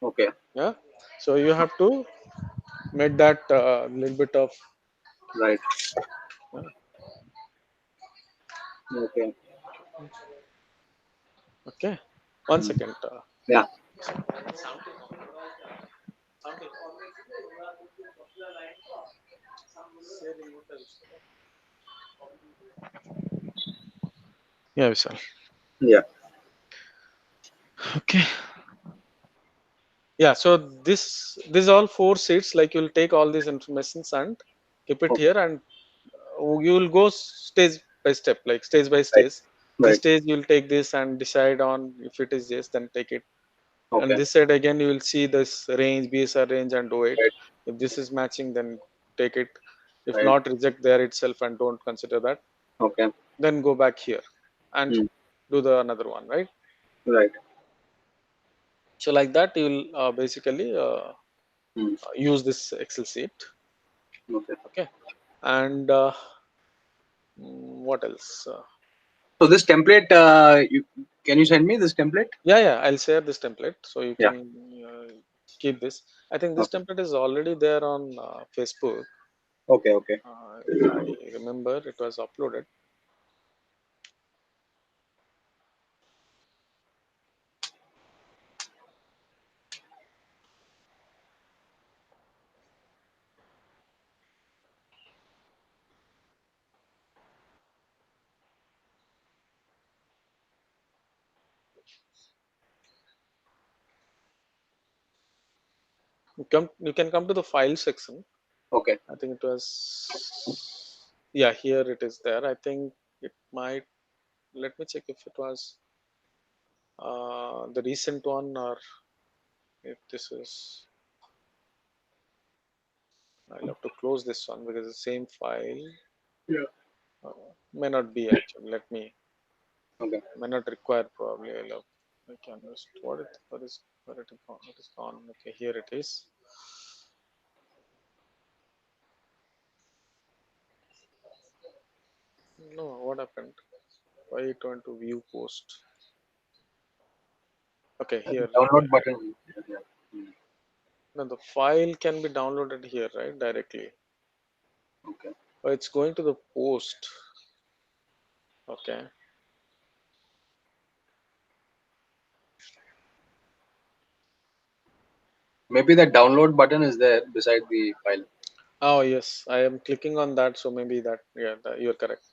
Speaker 2: Okay.
Speaker 1: Yeah. So you have to make that little bit of
Speaker 2: Right.
Speaker 1: uh,
Speaker 2: Okay.
Speaker 1: okay. One
Speaker 2: Mm.
Speaker 1: second.
Speaker 2: Yeah.
Speaker 1: Yeah, Vishal.
Speaker 2: Yeah.
Speaker 1: Okay. Yeah. So this all four seats. Like you'll take all these informations and keep it
Speaker 2: Okay.
Speaker 1: here, and you will go stage by step, like stage by
Speaker 2: Right.
Speaker 1: stage. This
Speaker 2: Right.
Speaker 1: stage you'll take this and decide on if it is yes, then take it. And
Speaker 2: Okay.
Speaker 1: this side again, you will see this range, BSR range, and do it.
Speaker 2: Right.
Speaker 1: If this is matching, then take it. If
Speaker 2: Right.
Speaker 1: not, reject there itself and don't consider that.
Speaker 2: Okay.
Speaker 1: Then go back here and
Speaker 2: Mm.
Speaker 1: do the another one, right?
Speaker 2: Right.
Speaker 1: So like that, you will basically
Speaker 2: Mm.
Speaker 1: use this Excel sheet.
Speaker 2: Okay.
Speaker 1: Okay. And what else?
Speaker 2: So this template, you can you send me this template?
Speaker 1: Yeah, I'll share this template so you
Speaker 2: Yeah.
Speaker 1: can keep this. I think this
Speaker 2: Okay.
Speaker 1: template is already there on Facebook.
Speaker 2: Okay. Okay.
Speaker 1: If I remember, it was uploaded. You can come to the file section.
Speaker 2: Okay.
Speaker 1: I think it was, yeah, here it is there. I think it might, let me check if it was the recent one or if this is, I'll have to close this one because the same file
Speaker 2: Yeah.
Speaker 1: may not be actually. Let me,
Speaker 2: Okay.
Speaker 1: may not require probably. I can just, where it is gone? It is gone. Okay, here it is. No, what happened? Why it went to view post? Okay, here.
Speaker 2: Download button. Yeah. Mm.
Speaker 1: Now the file can be downloaded here, right? Directly.
Speaker 2: Okay.
Speaker 1: Oh, it's going to the post. Okay.
Speaker 2: Maybe the download button is there beside the file.
Speaker 1: Oh yes, I am clicking on that, so maybe that, yeah, you're correct.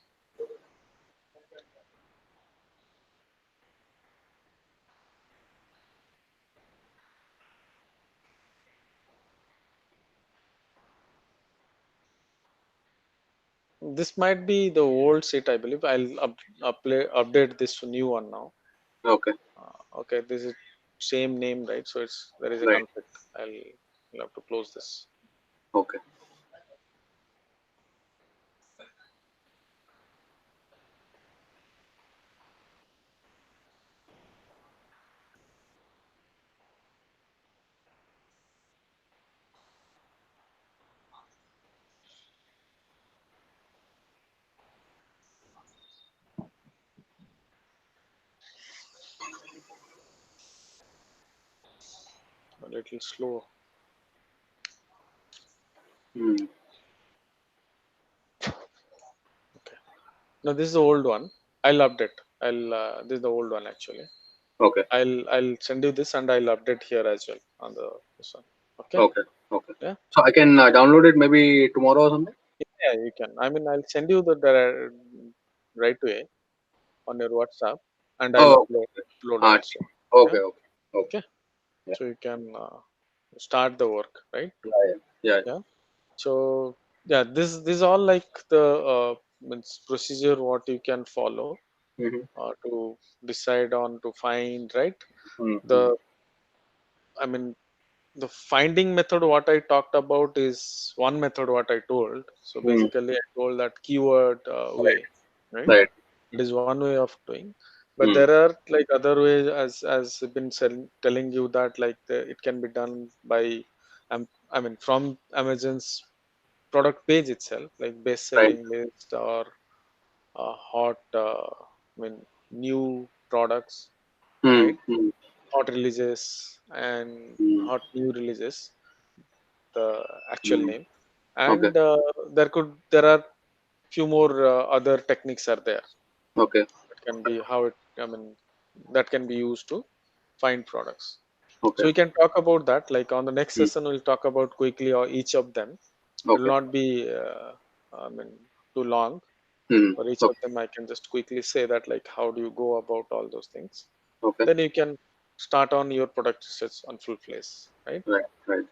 Speaker 1: This might be the old sheet, I believe. I'll update this to new one now.
Speaker 2: Okay.
Speaker 1: Okay, this is same name, right? So it's there is a
Speaker 2: Right.
Speaker 1: conflict. I'll have to close this.
Speaker 2: Okay.
Speaker 1: A little slow.
Speaker 2: Mm.
Speaker 1: Okay. Now this is the old one. I'll update. This is the old one actually.
Speaker 2: Okay.
Speaker 1: I'll send you this and I'll update here as well on the this one. Okay.
Speaker 2: Okay. Okay.
Speaker 1: Yeah.
Speaker 2: So I can download it maybe tomorrow or something.
Speaker 1: Yeah, you can. I mean, I'll send you the right away on your WhatsApp, and I'll
Speaker 2: Oh.
Speaker 1: upload
Speaker 2: Ah.
Speaker 1: also. Yeah.
Speaker 2: Okay. Okay. Okay.
Speaker 1: Okay.
Speaker 2: Yeah.
Speaker 1: So you can start the work, right?
Speaker 2: Yeah. Yeah. Yeah.
Speaker 1: Yeah. So yeah, this all like the means procedure what you can follow
Speaker 2: Mm-hmm.
Speaker 1: to decide on to find, right.
Speaker 2: Mm-hmm.
Speaker 1: The, I mean, the finding method what I talked about is one method what I told. So
Speaker 2: Mm.
Speaker 1: basically, I told that keyword
Speaker 2: Right.
Speaker 1: way, right?
Speaker 2: Right.
Speaker 1: It is one way of doing, but
Speaker 2: Mm.
Speaker 1: there are like other ways, as I've been telling you that like it can be done by, I mean, from Amazon's product page itself, like best
Speaker 2: Right.
Speaker 1: selling list or hot, I mean, new products,
Speaker 2: Hmm.
Speaker 1: right?
Speaker 2: Hmm.
Speaker 1: Hot releases and
Speaker 2: Hmm.
Speaker 1: hot new releases, the actual
Speaker 2: Hmm.
Speaker 1: name.
Speaker 2: Okay.
Speaker 1: And there are few more other techniques are there
Speaker 2: Okay.
Speaker 1: that can be how it, I mean, that can be used to find products. So
Speaker 2: Okay.
Speaker 1: we can talk about that. Like on the next
Speaker 2: Hmm.
Speaker 1: session, we'll talk about quickly or each of them. It will
Speaker 2: Okay.
Speaker 1: not be, I mean, too long.
Speaker 2: Hmm.
Speaker 1: For each of
Speaker 2: Okay.
Speaker 1: them, I can just quickly say that like how do you go about all those things.
Speaker 2: Okay.
Speaker 1: Then you can start on your product research on full place, right?
Speaker 2: Right. Right.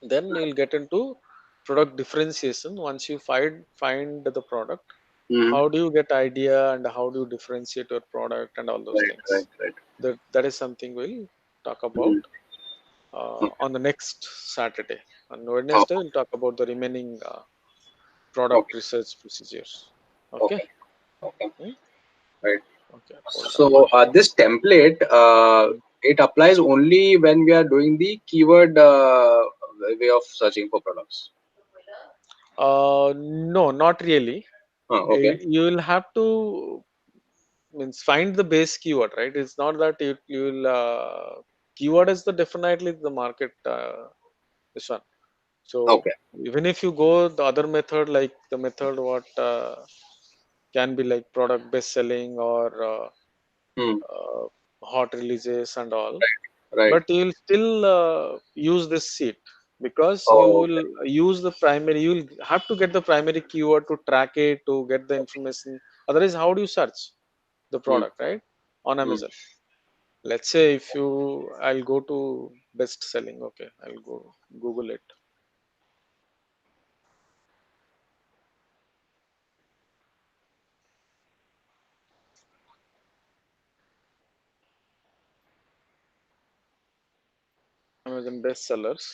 Speaker 1: Then you'll get into product differentiation. Once you find the product,
Speaker 2: Hmm.
Speaker 1: how do you get idea and how do you differentiate your product and all those
Speaker 2: Right. Right.
Speaker 1: things.
Speaker 2: Right.
Speaker 1: That is something we'll talk about
Speaker 2: Hmm. Okay.
Speaker 1: on the next Saturday. On
Speaker 2: Oh,
Speaker 1: Wednesday, we'll talk about the remaining product
Speaker 2: okay.
Speaker 1: research procedures. Okay.
Speaker 2: Okay. Okay.
Speaker 1: Hmm?
Speaker 2: Right.
Speaker 1: Okay. Hold on.
Speaker 2: So this template, it applies only when we are doing the keyword way of searching for products.
Speaker 1: No, not really.
Speaker 2: Okay.
Speaker 1: You will have to means find the base keyword, right? It's not that you'll keyword is the definitely the market, this one. So
Speaker 2: Okay.
Speaker 1: even if you go the other method, like the method what can be like product best selling or
Speaker 2: Hmm.
Speaker 1: uh, hot releases and all,
Speaker 2: Right.
Speaker 1: but you'll still use this sheet because you
Speaker 2: Oh,
Speaker 1: will
Speaker 2: okay.
Speaker 1: use the primary, you'll have to get the primary keyword to track it to get the information. Otherwise, how do you search the
Speaker 2: Hmm.
Speaker 1: product, right, on
Speaker 2: Hmm.
Speaker 1: Amazon? Let's say if you, I'll go to best selling. Okay, I'll go Google it. Amazon best sellers.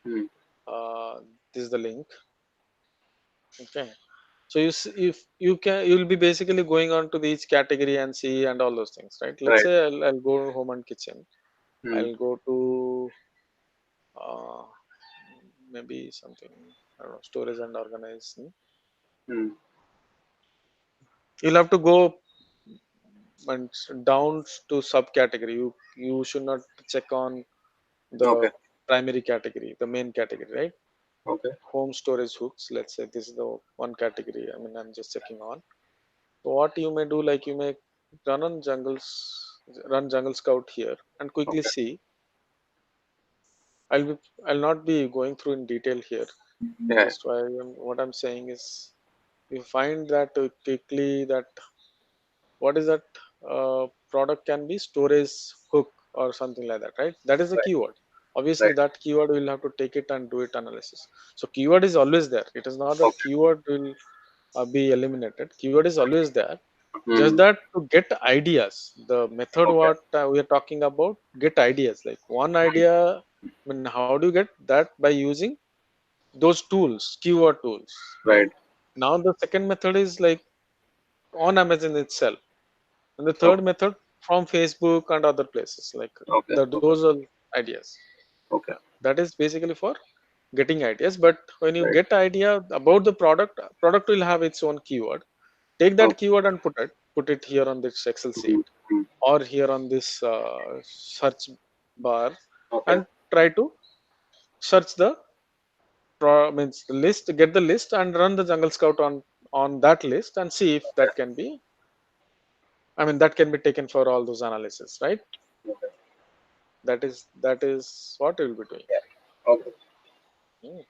Speaker 2: Hmm.
Speaker 1: This is the link. Okay. So if you can, you'll be basically going on to each category and see and all those things, right? Let's
Speaker 2: Right.
Speaker 1: say I'll go home and kitchen.
Speaker 2: Hmm.
Speaker 1: I'll go to uh, maybe something, I don't know, storage and organization.
Speaker 2: Hmm.
Speaker 1: You'll have to go and down to subcategory. You should not check on
Speaker 2: Okay.
Speaker 1: the primary category, the main category, right?
Speaker 2: Okay.
Speaker 1: Home storage hooks. Let's say this is the one category. I mean, I'm just checking on. So what you may do, like you may run on run Jungle Scout here and quickly
Speaker 2: Okay.
Speaker 1: see. I'll be, I'll not be going through in detail here.
Speaker 2: Yeah.
Speaker 1: Just what I'm saying is, you find that quickly that what is that product can be storage hook or something like that, right? That is the
Speaker 2: Right.
Speaker 1: keyword. Obviously,
Speaker 2: Right.
Speaker 1: that keyword will have to take it and do it analysis. So keyword is always there. It is not that
Speaker 2: Okay.
Speaker 1: keyword will be eliminated. Keyword is always there. Just
Speaker 2: Hmm.
Speaker 1: that to get ideas, the method
Speaker 2: Okay.
Speaker 1: what we are talking about, get ideas. Like one idea, I mean, how do you get that? By using those tools, keyword tools, right?
Speaker 2: Right.
Speaker 1: Now the second method is like on Amazon itself, and the third
Speaker 2: Okay.
Speaker 1: method from Facebook and other places. Like
Speaker 2: Okay. Okay.
Speaker 1: those are ideas.
Speaker 2: Okay.
Speaker 1: Yeah, that is basically for getting ideas. But when you
Speaker 2: Right.
Speaker 1: get idea about the product, product will have its own keyword. Take that
Speaker 2: Okay.
Speaker 1: keyword and put it here on this Excel sheet
Speaker 2: Hmm. Hmm.
Speaker 1: or here on this search bar,
Speaker 2: Okay.
Speaker 1: and try to search the means the list, get the list and run the Jungle Scout on that list and see if
Speaker 2: Okay.
Speaker 1: that can be, I mean, that can be taken for all those analysis, right?
Speaker 2: Okay.
Speaker 1: That is what we will be doing.
Speaker 2: Yeah. Okay.
Speaker 1: Hmm.